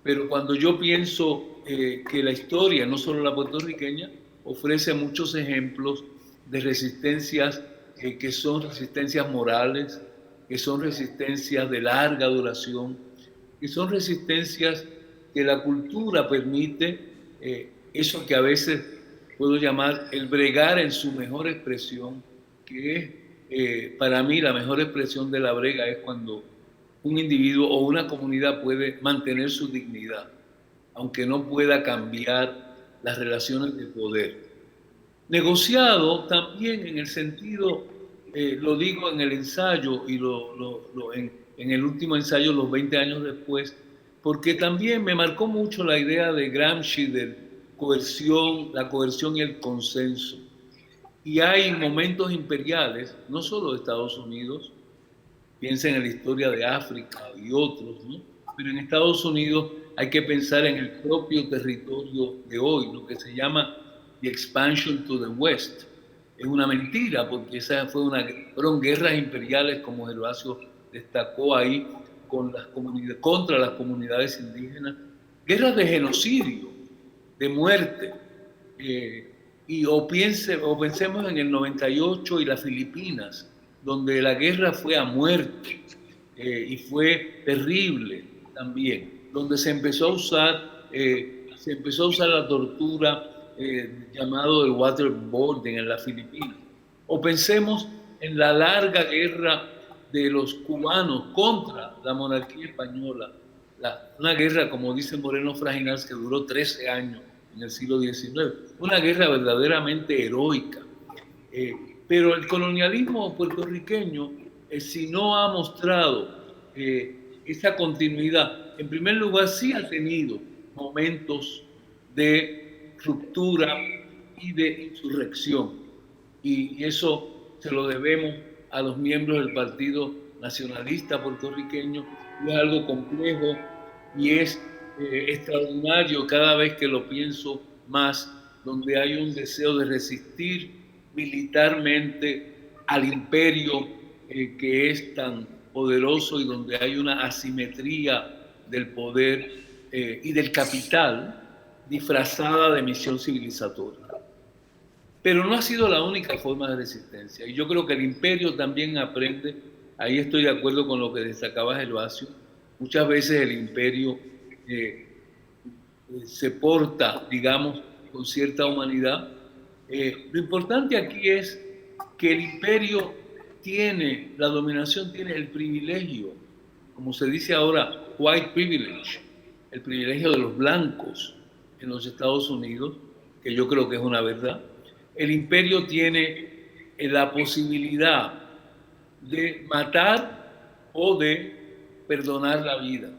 Pero cuando yo pienso que la historia, no solo la puertorriqueña, ofrece muchos ejemplos de resistencias que son resistencias morales, que son resistencias de larga duración, que son resistencias que la cultura permite eso que a veces puedo llamar el bregar en su mejor expresión, que es, para mí, la mejor expresión de la brega es cuando un individuo o una comunidad puede mantener su dignidad, aunque no pueda cambiar las relaciones de poder. Negociado también en el sentido, lo digo en el ensayo y en el último ensayo, los 20 años después, porque también me marcó mucho la idea de Gramsci de coerción, la coerción y el consenso. Y hay momentos imperiales, no solo de Estados Unidos, piensen en la historia de África y otros, ¿no? Pero en Estados Unidos hay que pensar en el propio territorio de hoy, lo que se llama the expansion to the west. Es una mentira, porque esa fueron guerras imperiales, como Gervasio destacó ahí, contra las comunidades indígenas, guerras de genocidio, de muerte. O pensemos en el 98 y las Filipinas, donde la guerra fue a muerte y fue terrible también, donde se empezó a usar la tortura llamado el waterboarding en las Filipinas. O pensemos en la larga guerra de los cubanos contra la monarquía española, una guerra, como dice Moreno Fraginals, que duró 13 años en el siglo XIX, una guerra verdaderamente heroica. Pero el colonialismo puertorriqueño, si no ha mostrado esa continuidad, en primer lugar sí ha tenido momentos de ruptura y de insurrección, y eso se lo debemos a los miembros del Partido Nacionalista puertorriqueño, y es algo complejo y es extraordinario cada vez que lo pienso más, donde hay un deseo de resistir militarmente al imperio que es tan poderoso y donde hay una asimetría del poder y del capital disfrazada de misión civilizatoria. Pero no ha sido la única forma de resistencia, y yo creo que el imperio también aprende, ahí estoy de acuerdo con lo que destacaba Gervasio, muchas veces el imperio se porta, digamos, con cierta humanidad. Lo importante aquí es que el imperio la dominación tiene el privilegio, como se dice ahora, white privilege, el privilegio de los blancos en los Estados Unidos, que yo creo que es una verdad. El imperio tiene la posibilidad de matar o de perdonar la vida.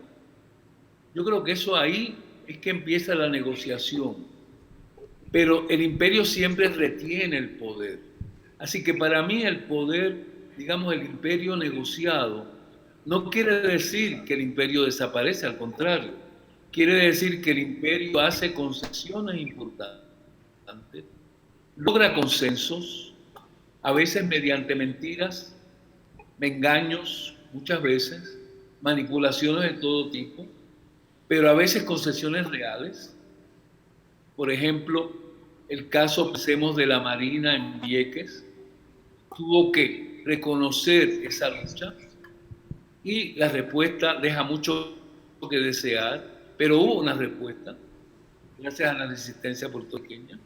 Yo creo que eso ahí es que empieza la negociación. Pero el imperio siempre retiene el poder. Así que para mí el poder, digamos, el imperio negociado, no quiere decir que el imperio desaparece, al contrario. Quiere decir que el imperio hace concesiones importantes, logra consensos, a veces mediante mentiras, engaños, muchas veces, manipulaciones de todo tipo, pero a veces concesiones reales. Por ejemplo, el caso, pensemos, de la Marina en Vieques, tuvo que reconocer esa lucha y la respuesta deja mucho que desear, pero hubo una respuesta gracias a la resistencia puertorriqueña.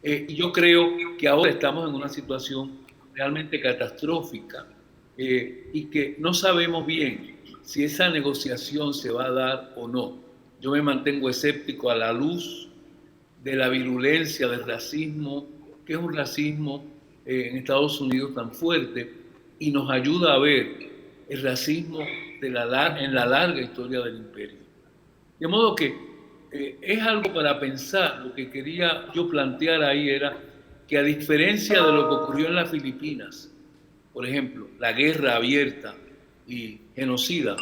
Y yo creo que ahora estamos en una situación realmente catastrófica y que no sabemos bien si esa negociación se va a dar o no. Yo me mantengo escéptico a la luz de la virulencia del racismo, que es un racismo en Estados Unidos tan fuerte, y nos ayuda a ver el racismo en la larga historia del imperio. De modo que es algo para pensar. Lo que quería yo plantear ahí era que, a diferencia de lo que ocurrió en las Filipinas, por ejemplo, la guerra abierta y genocida,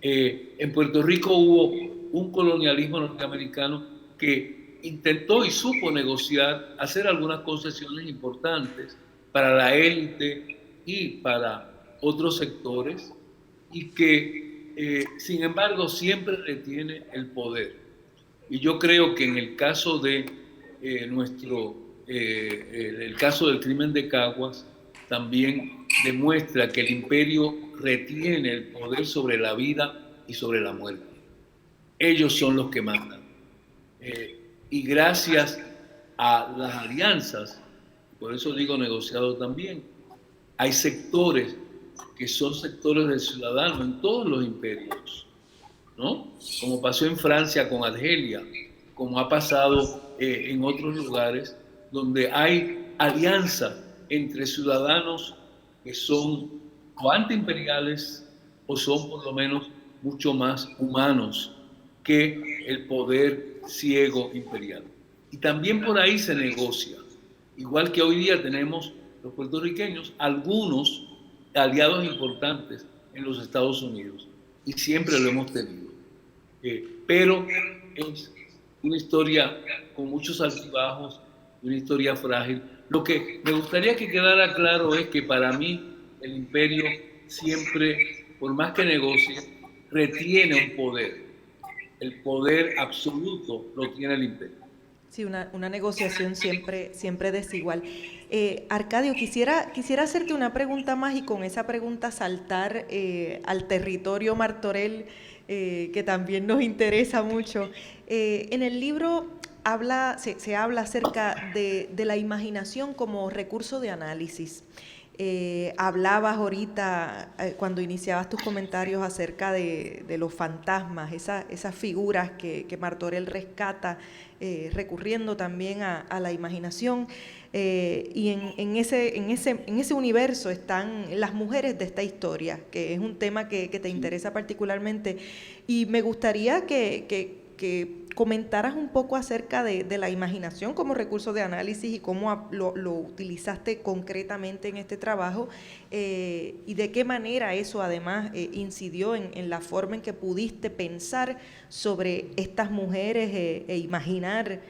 en Puerto Rico hubo un colonialismo norteamericano que intentó y supo negociar, hacer algunas concesiones importantes para la élite y para otros sectores, y que sin embargo siempre retiene el poder. Y yo creo que en el caso de el caso del crimen de Caguas también demuestra que el imperio retiene el poder sobre la vida y sobre la muerte. Ellos son los que mandan. y gracias a las alianzas, por eso digo negociado también, hay sectores que son sectores del ciudadano en todos los imperios, ¿no? Como pasó en Francia con Argelia, como ha pasado en otros lugares, donde hay alianza entre ciudadanos que son o antiimperiales o son por lo menos mucho más humanos que el poder ciego imperial. Y también por ahí se negocia. Igual que hoy día tenemos los puertorriqueños, algunos aliados importantes en los Estados Unidos. Y siempre lo hemos tenido. Pero es una historia con muchos altibajos, una historia frágil. Lo que me gustaría que quedara claro es que para mí el imperio siempre, por más que negocie, retiene un poder. El poder absoluto lo tiene el imperio. Sí, una negociación siempre desigual. Arcadio, quisiera hacerte una pregunta más y con esa pregunta saltar al territorio Martorell, que también nos interesa mucho. En el libro se habla acerca de la imaginación como recurso de análisis. Hablabas ahorita, cuando iniciabas tus comentarios acerca de los fantasmas, esas figuras que Martorell rescata, recurriendo también a la imaginación, y en ese universo están las mujeres de esta historia, que es un tema que te interesa particularmente, y me gustaría que comentaras un poco acerca de la imaginación como recurso de análisis y cómo lo utilizaste concretamente en este trabajo, y de qué manera eso además incidió en la forma en que pudiste pensar sobre estas mujeres e imaginar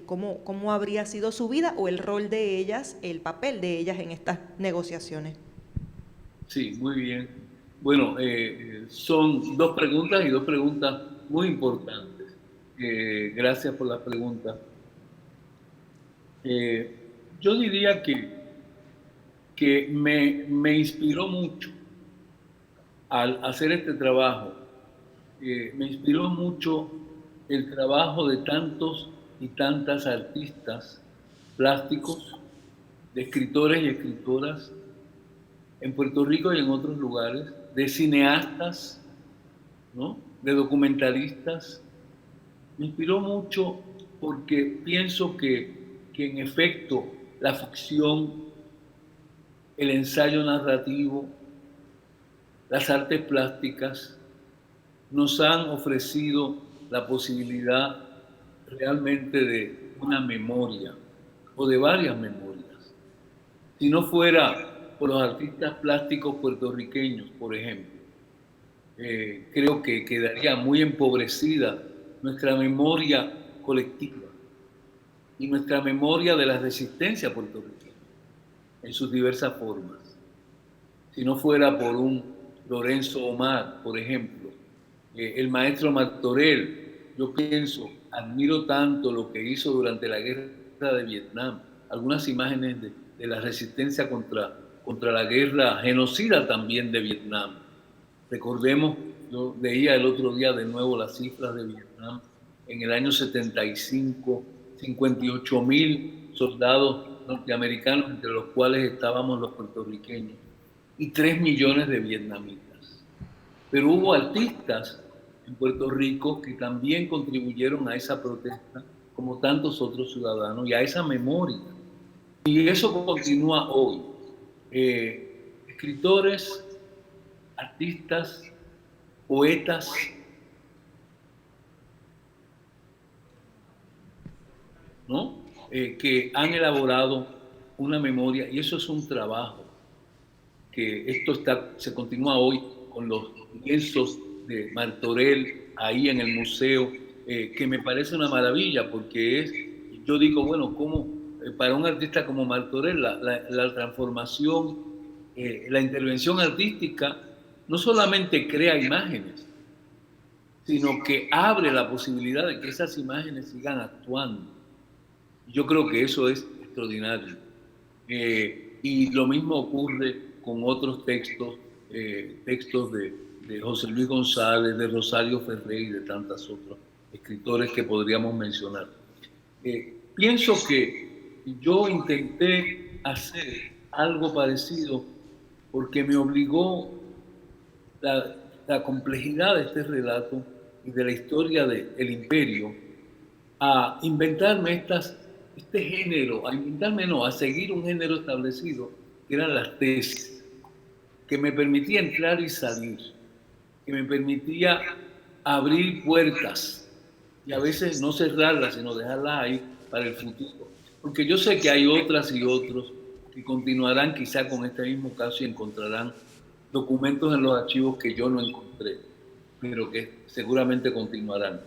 cómo habría sido su vida o el rol de ellas, el papel de ellas en estas negociaciones. Sí, muy bien. Bueno, son dos preguntas y dos preguntas muy importantes. Gracias por la pregunta. Yo diría que me inspiró mucho al hacer este trabajo. Me inspiró mucho el trabajo de tantos y tantas artistas plásticos, de escritores y escritoras en Puerto Rico y en otros lugares, de cineastas, ¿no? De documentalistas. Me inspiró mucho porque pienso que en efecto la ficción, el ensayo narrativo, las artes plásticas nos han ofrecido la posibilidad realmente de una memoria o de varias memorias. Si no fuera por los artistas plásticos puertorriqueños, por ejemplo, creo que quedaría muy empobrecida nuestra memoria colectiva y nuestra memoria de la resistencia puertorriqueña en sus diversas formas. Si no fuera por un Lorenzo Omar, por ejemplo, el maestro Martorell, yo pienso, admiro tanto lo que hizo durante la guerra de Vietnam, algunas imágenes de la resistencia contra la guerra genocida también de Vietnam. Recordemos, yo leía el otro día de nuevo las cifras de Vietnam. En el año 75, 58,000 soldados norteamericanos, entre los cuales estábamos los puertorriqueños, y 3 millones de vietnamitas. Pero hubo artistas en Puerto Rico que también contribuyeron a esa protesta, como tantos otros ciudadanos, y a esa memoria. Y eso continúa hoy. Escritores, artistas, poetas, ¿no? Que han elaborado una memoria, y eso es un trabajo, que esto se continúa hoy con los lienzos de Martorell ahí en el museo, que me parece una maravilla, porque yo digo, bueno, ¿cómo para un artista como Martorell la transformación, la intervención artística no solamente crea imágenes, sino que abre la posibilidad de que esas imágenes sigan actuando? Yo creo que eso es extraordinario. Y lo mismo ocurre con otros textos de José Luis González, de Rosario Ferré y de tantos otros escritores que podríamos mencionar. Pienso que yo intenté hacer algo parecido porque me obligó la complejidad de este relato y de la historia del imperio a inventarme este género, a seguir un género establecido, que eran las tesis, que me permitía entrar y salir, que me permitía abrir puertas y a veces no cerrarlas, sino dejarlas ahí para el futuro. Porque yo sé que hay otras y otros que continuarán quizá con este mismo caso y encontrarán documentos en los archivos que yo no encontré, pero que seguramente continuarán.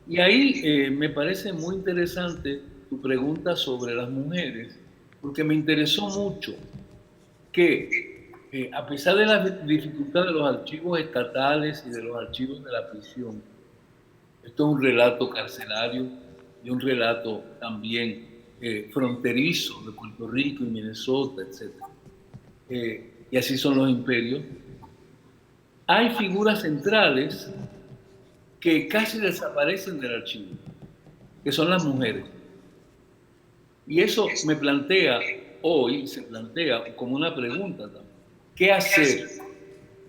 Y ahí me parece muy interesante tu pregunta sobre las mujeres, porque me interesó mucho que a pesar de las dificultades de los archivos estatales y de los archivos de la prisión, esto es un relato carcelario y un relato también fronterizo de Puerto Rico y Minnesota, etc. Y así son los imperios. Hay figuras centrales que casi desaparecen del archivo, que son las mujeres. Y eso me plantea hoy, se plantea como una pregunta también. ¿Qué hacer?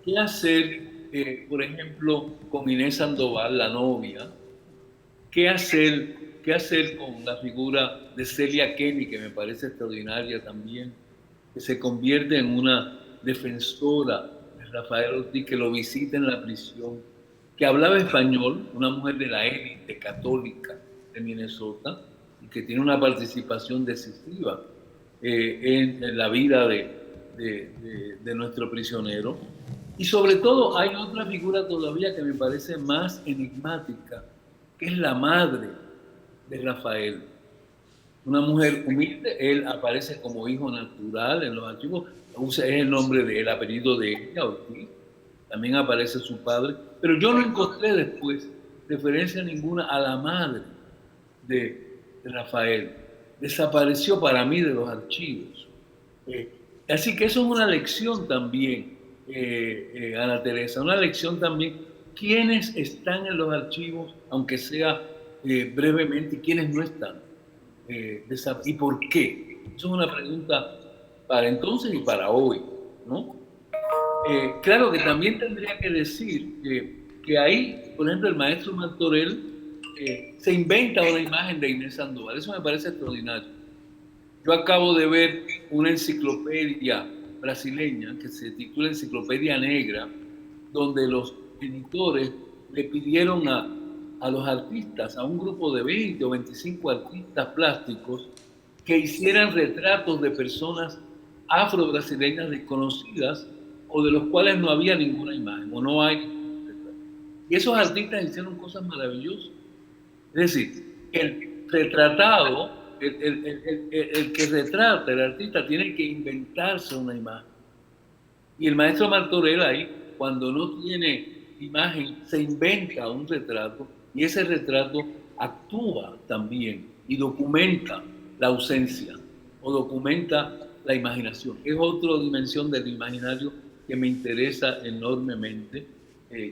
¿Qué hacer, por ejemplo, con Inés Sandoval, la novia? ¿Qué hacer con la figura de Celia Kenny, que me parece extraordinaria también, que se convierte en una defensora de Rafael Ortiz, que lo visita en la prisión, que hablaba español, una mujer de la élite católica de Minnesota, y que tiene una participación decisiva en la vida de nuestro prisionero? Y sobre todo hay otra figura todavía que me parece más enigmática, que es la madre de Rafael. Una mujer humilde, él aparece como hijo natural en los archivos, es el nombre del apellido de ella, Ortiz. También aparece su padre, pero yo no encontré después referencia ninguna a la madre de Rafael. Desapareció para mí de los archivos. Así que eso es una lección también, Ana Teresa, una lección también. ¿Quiénes están en los archivos, aunque sea brevemente, y quiénes no están? ¿Y por qué? Eso es una pregunta para entonces y para hoy, ¿no? Claro que también tendría que decir que ahí, por ejemplo, el maestro Martorell se inventa una imagen de Inés Sandoval. Eso me parece extraordinario. Yo acabo de ver una enciclopedia brasileña que se titula Enciclopedia Negra, donde los editores le pidieron a los artistas, a un grupo de 20 o 25 artistas plásticos, que hicieran retratos de personas afro-brasileñas desconocidas o de los cuales no había ninguna imagen o no hay ningún retrato. Y esos artistas hicieron cosas maravillosas. Es decir, el retratado, el que retrata, el artista, tiene que inventarse una imagen. Y el maestro Martorell ahí, cuando no tiene imagen, se inventa un retrato y ese retrato actúa también y documenta la ausencia o documenta la imaginación. Es otra dimensión del imaginario que me interesa enormemente,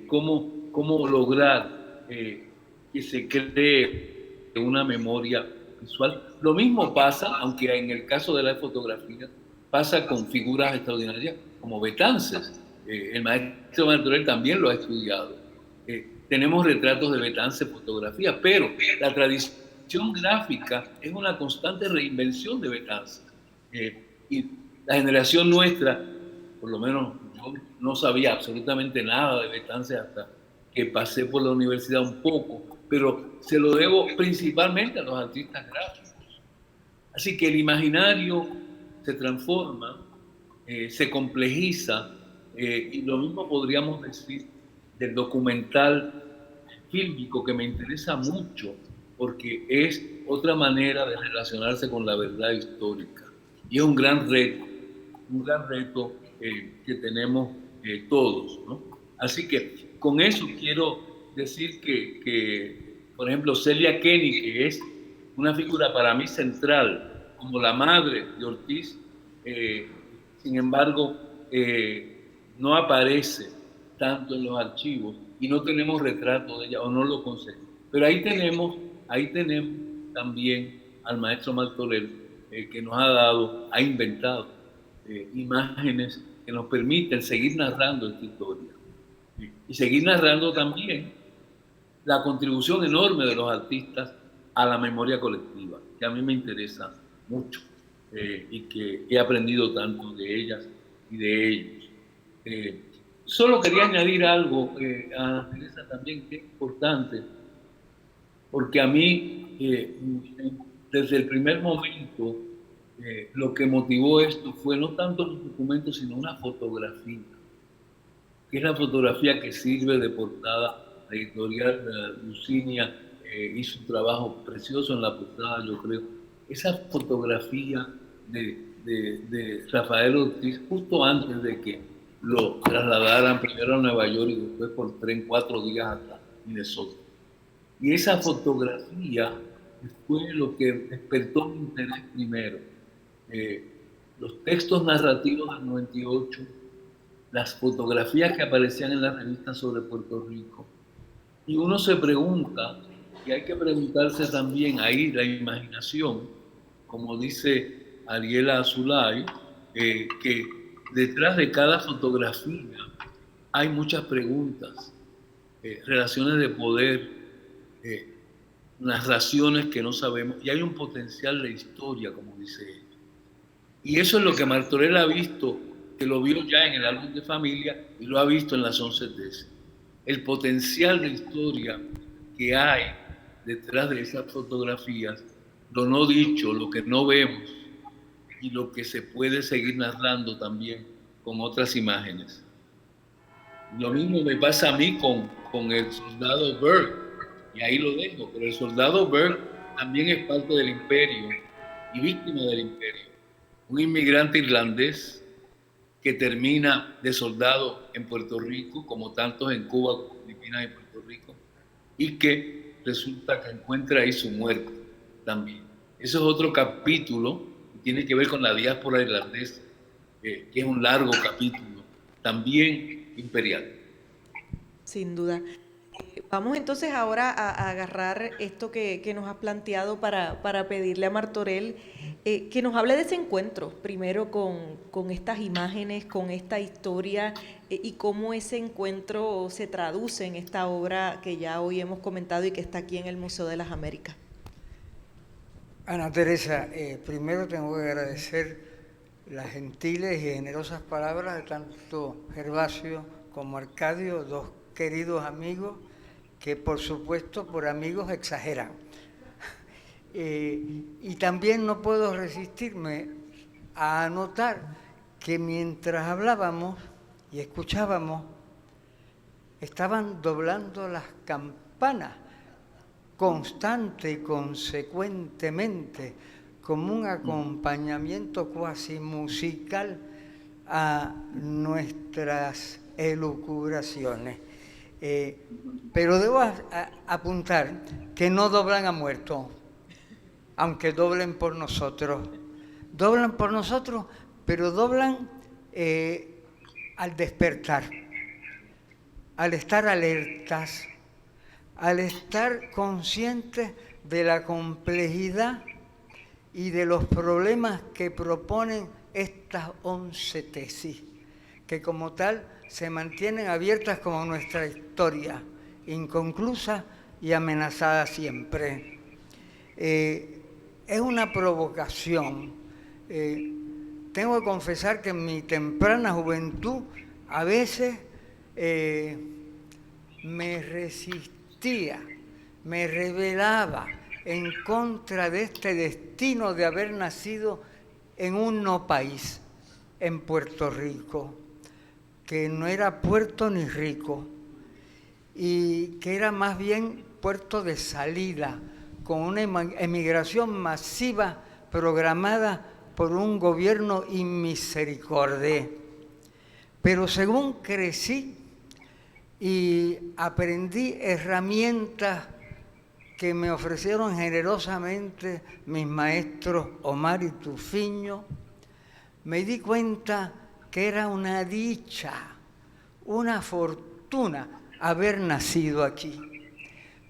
cómo lograr que se cree una memoria visual. Lo mismo pasa, aunque en el caso de la fotografía, pasa con figuras extraordinarias como Betances. El maestro Martorell también lo ha estudiado. Tenemos retratos de Betances, fotografías, pero la tradición gráfica es una constante reinvención de Betances. Y la generación nuestra, por lo menos yo no sabía absolutamente nada de Betances hasta que pasé por la universidad un poco, pero se lo debo principalmente a los artistas gráficos. Así que el imaginario se transforma, se complejiza, y lo mismo podríamos decir del documental fílmico, que me interesa mucho porque es otra manera de relacionarse con la verdad histórica. Y es un gran reto que tenemos todos, ¿no? Así que con eso quiero decir que, por ejemplo, Celia Kenny, que es una figura para mí central, como la madre de Ortiz, sin embargo, no aparece tanto en los archivos y no tenemos retrato de ella o no lo conseguimos. Pero ahí tenemos también al maestro Martorell, que nos ha inventado imágenes que nos permiten seguir narrando esta historia. Y seguir narrando también la contribución enorme de los artistas a la memoria colectiva, que a mí me interesa mucho y que he aprendido tanto de ellas y de ellos. Solo quería añadir algo a Teresa también, que es importante, porque a mí, desde el primer momento, lo que motivó esto fue no tanto los documentos, sino una fotografía, que es la fotografía que sirve de portada. La editorial Lucinia hizo un trabajo precioso en la portada, yo creo. Esa fotografía de Rafael Ortiz, justo antes de que lo trasladaran primero a Nueva York y después por tren 4 días hasta Minnesota. Y esa fotografía fue lo que despertó mi interés primero. Los textos narrativos del 98, las fotografías que aparecían en las revistas sobre Puerto Rico. Y uno se pregunta, y hay que preguntarse también ahí la imaginación, como dice Ariela Azulay, que detrás de cada fotografía hay muchas preguntas, relaciones de poder, narraciones que no sabemos, y hay un potencial de historia, como dice ella. Y eso es lo que Martorell ha visto, que lo vio ya en el álbum de familia y lo ha visto en las 11 tesis. El potencial de historia que hay detrás de esas fotografías, lo no dicho, lo que no vemos y lo que se puede seguir narrando también con otras imágenes. Lo mismo me pasa a mí con el soldado Berg, y ahí lo dejo, pero el soldado Berg también es parte del imperio y víctima del imperio. Un inmigrante irlandés que termina de soldado en Puerto Rico, como tantos en Cuba, Filipinas y Puerto Rico, y que resulta que encuentra ahí su muerte también. Eso es otro capítulo que tiene que ver con la diáspora irlandesa, que es un largo capítulo, también imperial. Sin duda. Vamos entonces ahora a agarrar esto que nos has planteado para pedirle a Martorell que nos hable de ese encuentro, primero con estas imágenes, con esta historia y cómo ese encuentro se traduce en esta obra que ya hoy hemos comentado y que está aquí en el Museo de las Américas. Ana Teresa, primero tengo que agradecer las gentiles y generosas palabras de tanto Gervasio como Arcadio, dos queridos amigos que por supuesto por amigos exageran. Y también no puedo resistirme a anotar que mientras hablábamos y escuchábamos, estaban doblando las campanas constante y consecuentemente, como un acompañamiento cuasi musical a nuestras elucubraciones. Pero debo apuntar que no doblan a muertos, aunque doblen por nosotros. Doblan por nosotros, pero doblan al despertar, al estar alertas, al estar conscientes de la complejidad y de los problemas que proponen estas 11 tesis, que como tal se mantienen abiertas como nuestra historia, inconclusa y amenazada siempre. Es una provocación. Tengo que confesar que en mi temprana juventud a veces me resistía, me rebelaba en contra de este destino de haber nacido en un no país, en Puerto Rico, que no era puerto ni rico, y que era más bien puerto de salida, con una emigración masiva programada por un gobierno inmisericordia. Pero según crecí y aprendí herramientas que me ofrecieron generosamente mis maestros Omar y Tufiño, me di cuenta que era una dicha, una fortuna haber nacido aquí,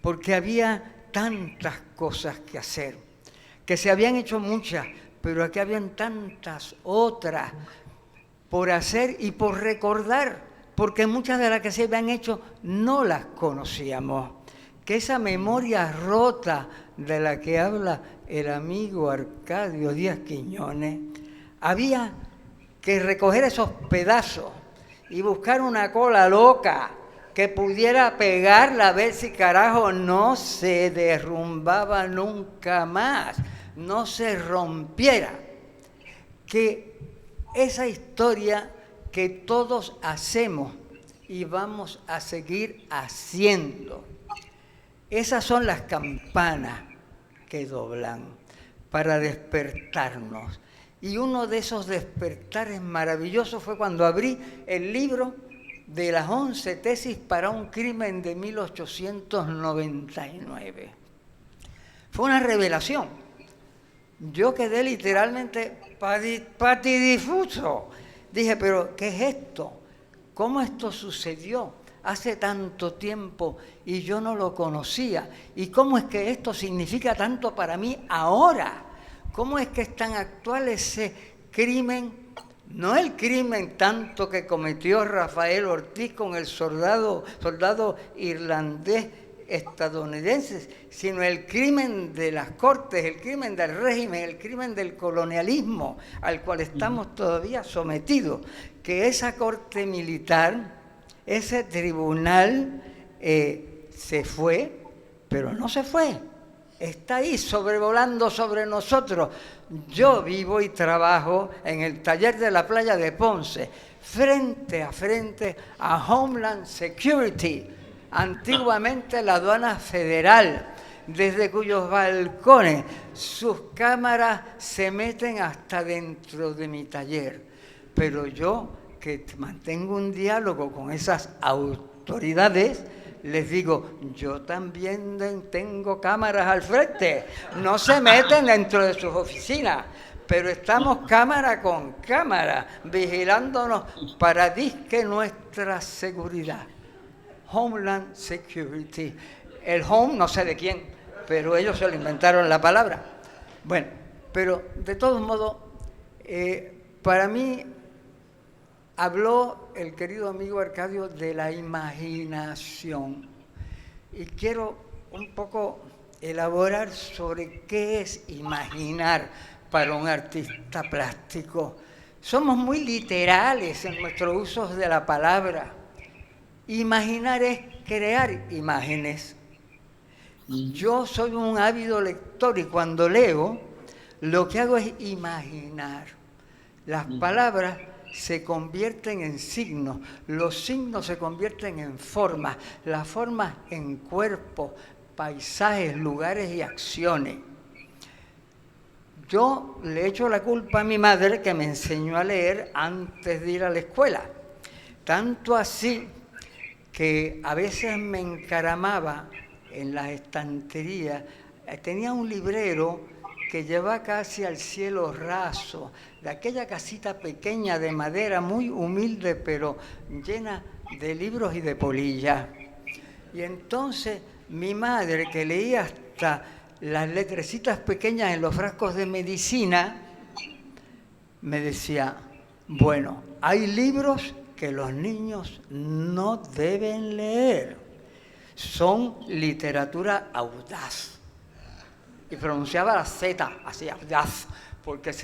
porque había tantas cosas que hacer, que se habían hecho muchas, pero aquí habían tantas otras por hacer y por recordar, porque muchas de las que se habían hecho no las conocíamos. Que esa memoria rota de la que habla el amigo Arcadio Díaz Quiñones, había que recoger esos pedazos y buscar una cola loca que pudiera pegarla a ver si carajo no se derrumbaba nunca más, no se rompiera. Que esa historia que todos hacemos y vamos a seguir haciendo, esas son las campanas que doblan para despertarnos. Y uno de esos despertares maravillosos fue cuando abrí el libro de las 11 tesis para un crimen de 1899. Fue una revelación. Yo quedé literalmente patidifuso. Dije, pero ¿qué es esto? ¿Cómo esto sucedió hace tanto tiempo y yo no lo conocía? ¿Y cómo es que esto significa tanto para mí ahora? ¿Cómo es que es tan actual ese crimen? No el crimen tanto que cometió Rafael Ortiz con el soldado irlandés estadounidense, sino el crimen de las cortes, el crimen del régimen, el crimen del colonialismo al cual estamos todavía sometidos. Que esa corte militar, ese tribunal se fue, pero no se fue. Está ahí sobrevolando sobre nosotros. Yo vivo y trabajo en el taller de la playa de Ponce, frente a Homeland Security, antiguamente la aduana federal, desde cuyos balcones sus cámaras se meten hasta dentro de mi taller. Pero yo, que mantengo un diálogo con esas autoridades, les digo, yo también tengo cámaras al frente, no se meten dentro de sus oficinas, pero estamos cámara con cámara, vigilándonos para disque nuestra seguridad. Homeland Security. El home no sé de quién, pero ellos se lo inventaron la palabra. Bueno, pero de todos modos, para mí habló el querido amigo Arcadio de la imaginación y quiero un poco elaborar sobre qué es imaginar para un artista plástico. Somos muy literales en nuestros usos de la palabra. Imaginar es crear imágenes. Yo soy un ávido lector y cuando leo, lo que hago es imaginar. Las palabras se convierten en signos, los signos se convierten en formas, las formas en cuerpos, paisajes, lugares y acciones. Yo le echo la culpa a mi madre que me enseñó a leer antes de ir a la escuela. Tanto así que a veces me encaramaba en las estanterías. Tenía un librero que llevaba casi al cielo raso, de aquella casita pequeña de madera, muy humilde, pero llena de libros y de polillas. Y entonces mi madre, que leía hasta las letrecitas pequeñas en los frascos de medicina, me decía, bueno, hay libros que los niños no deben leer. Son literatura audaz. Y pronunciaba la Z, así, audaz, porque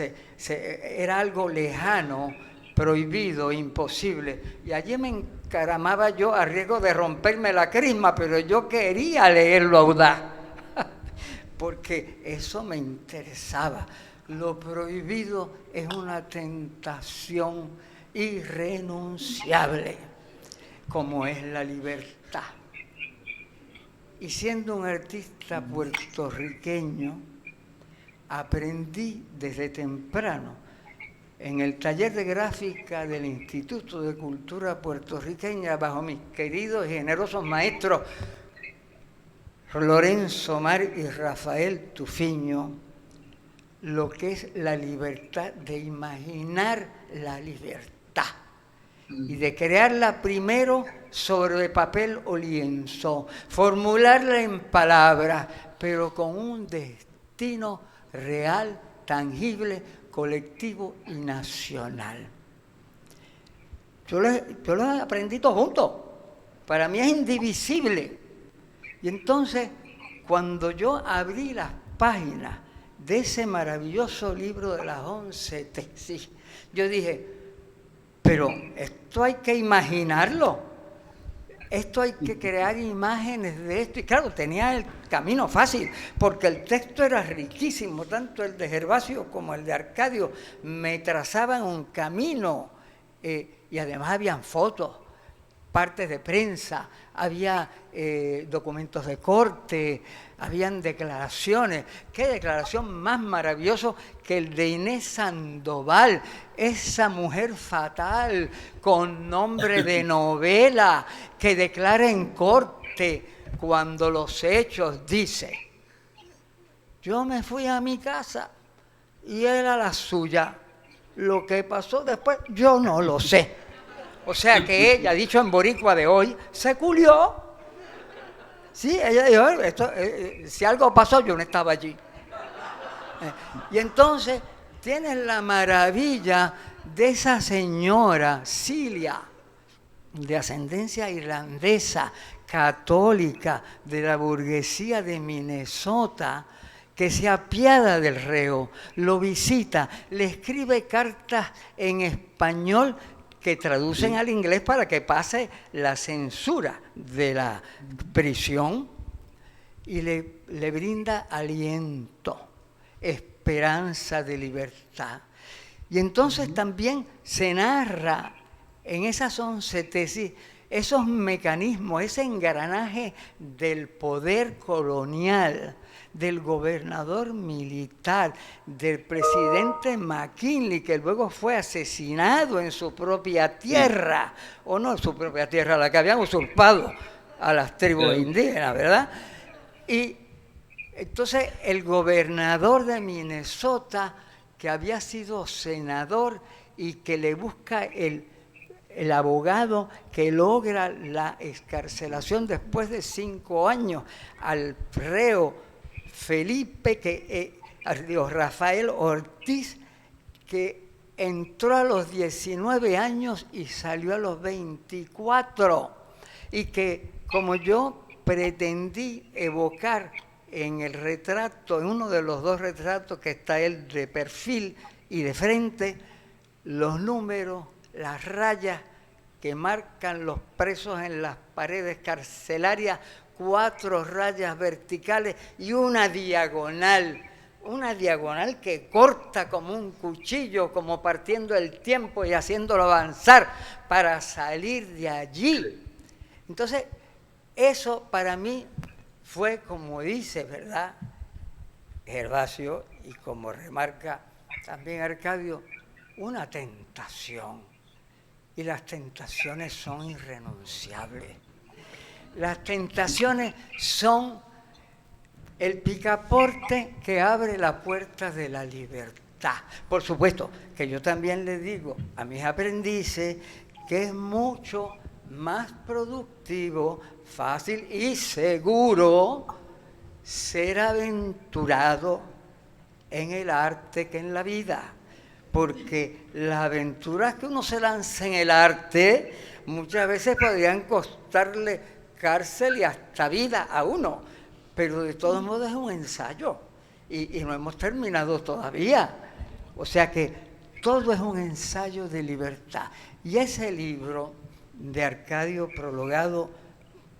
era algo lejano, prohibido, imposible. Y allí me encaramaba yo a riesgo de romperme la crisma, pero yo quería leerlo audaz, porque eso me interesaba. Lo prohibido es una tentación irrenunciable, como es la libertad. Y siendo un artista puertorriqueño, aprendí desde temprano en el taller de gráfica del Instituto de Cultura Puertorriqueña, bajo mis queridos y generosos maestros Lorenzo Mar y Rafael Tufiño, lo que es la libertad de imaginar la libertad y de crearla primero sobre papel o lienzo, formularla en palabras, pero con un destino real, tangible, colectivo y nacional. Yo lo aprendí todo junto. Para mí es indivisible. Y entonces, cuando yo abrí las páginas de ese maravilloso libro de las 11 tesis, yo dije, pero esto hay que imaginarlo. Esto hay que crear imágenes de esto. Y claro, tenía el camino fácil, porque el texto era riquísimo, tanto el de Gervasio como el de Arcadio me trazaban un camino, y además habían fotos, partes de prensa, había documentos de corte, habían declaraciones. ¿Qué declaración más maravillosa que el de Inés Sandoval, esa mujer fatal con nombre de novela que declara en corte cuando los hechos dice: yo me fui a mi casa y era la suya. Lo que pasó después yo no lo sé. O sea que ella, dicho en boricua de hoy, se culió. Sí, ella dijo, si algo pasó, yo no estaba allí. Y entonces tienes la maravilla de esa señora, Cilia, de ascendencia irlandesa, católica, de la burguesía de Minnesota, que se apiada del reo, lo visita, le escribe cartas en español que traducen al inglés para que pase la censura de la prisión, y le brinda aliento, esperanza de libertad. Y entonces también se narra en esas 11 tesis esos mecanismos, ese engranaje del poder colonial, del gobernador militar, del presidente McKinley, que luego fue asesinado en su propia tierra, o no en su propia tierra, la que habían usurpado a las tribus indígenas, ¿verdad? Y entonces el gobernador de Minnesota, que había sido senador y que le busca el abogado que logra la excarcelación después de 5 años al reo Rafael Ortiz, que entró a los 19 años y salió a los 24, y que, como yo pretendí evocar en el retrato, en uno de los 2 retratos que está él de perfil y de frente, los números, las rayas que marcan los presos en las paredes carcelarias, 4 rayas verticales y una diagonal que corta como un cuchillo, como partiendo el tiempo y haciéndolo avanzar para salir de allí. Entonces, eso para mí fue, como dice, ¿verdad?, Gervasio, y como remarca también Arcadio, una tentación. Y las tentaciones son irrenunciables. Las tentaciones son el picaporte que abre la puerta de la libertad. Por supuesto que yo también le digo a mis aprendices que es mucho más productivo, fácil y seguro ser aventurado en el arte que en la vida. Porque las aventuras que uno se lanza en el arte muchas veces podrían costarle cárcel y hasta vida a uno, pero de todos modos es un ensayo y no hemos terminado todavía. O sea que todo es un ensayo de libertad. Y ese libro de Arcadio, prologado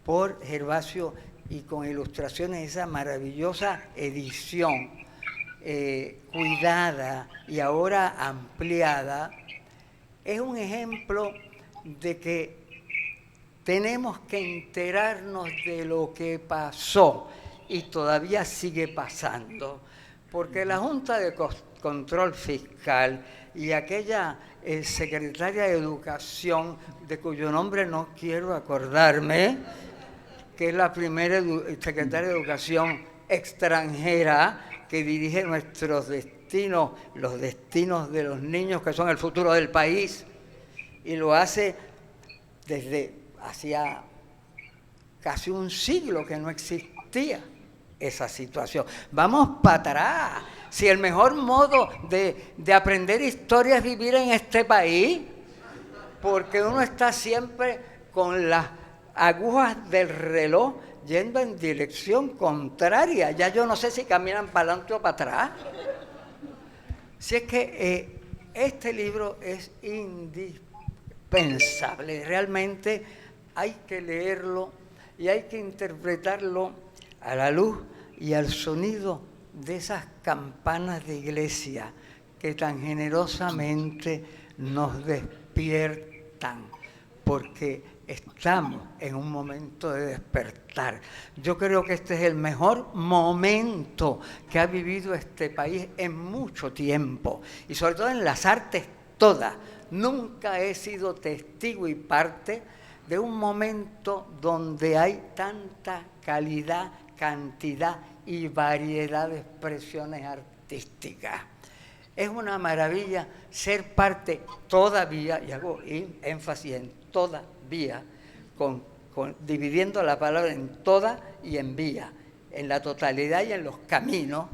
por Gervasio y con ilustraciones, esa maravillosa edición, cuidada y ahora ampliada, es un ejemplo de que tenemos que enterarnos de lo que pasó y todavía sigue pasando, porque la Junta de Control Fiscal y aquella secretaria de Educación, de cuyo nombre no quiero acordarme, que es la primera secretaria de Educación extranjera que dirige nuestros destinos, los destinos de los niños que son el futuro del país, y lo hace desde hacía casi un siglo que no existía esa situación. Vamos para atrás. Si el mejor modo de aprender historia es vivir en este país, porque uno está siempre con las agujas del reloj yendo en dirección contraria. Ya yo no sé si caminan para adelante o para atrás. Si es que este libro es indispensable, realmente hay que leerlo y hay que interpretarlo a la luz y al sonido de esas campanas de iglesia que tan generosamente nos despiertan, porque estamos en un momento de despertar. Yo creo que este es el mejor momento que ha vivido este país en mucho tiempo, y sobre todo en las artes todas. Nunca he sido testigo y parte de un momento donde hay tanta calidad, cantidad y variedad de expresiones artísticas. Es una maravilla ser parte todavía, y hago énfasis en todavía, dividiendo la palabra en toda y en vía, en la totalidad y en los caminos,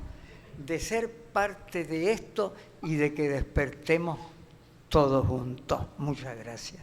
de ser parte de esto y de que despertemos todos juntos. Muchas gracias.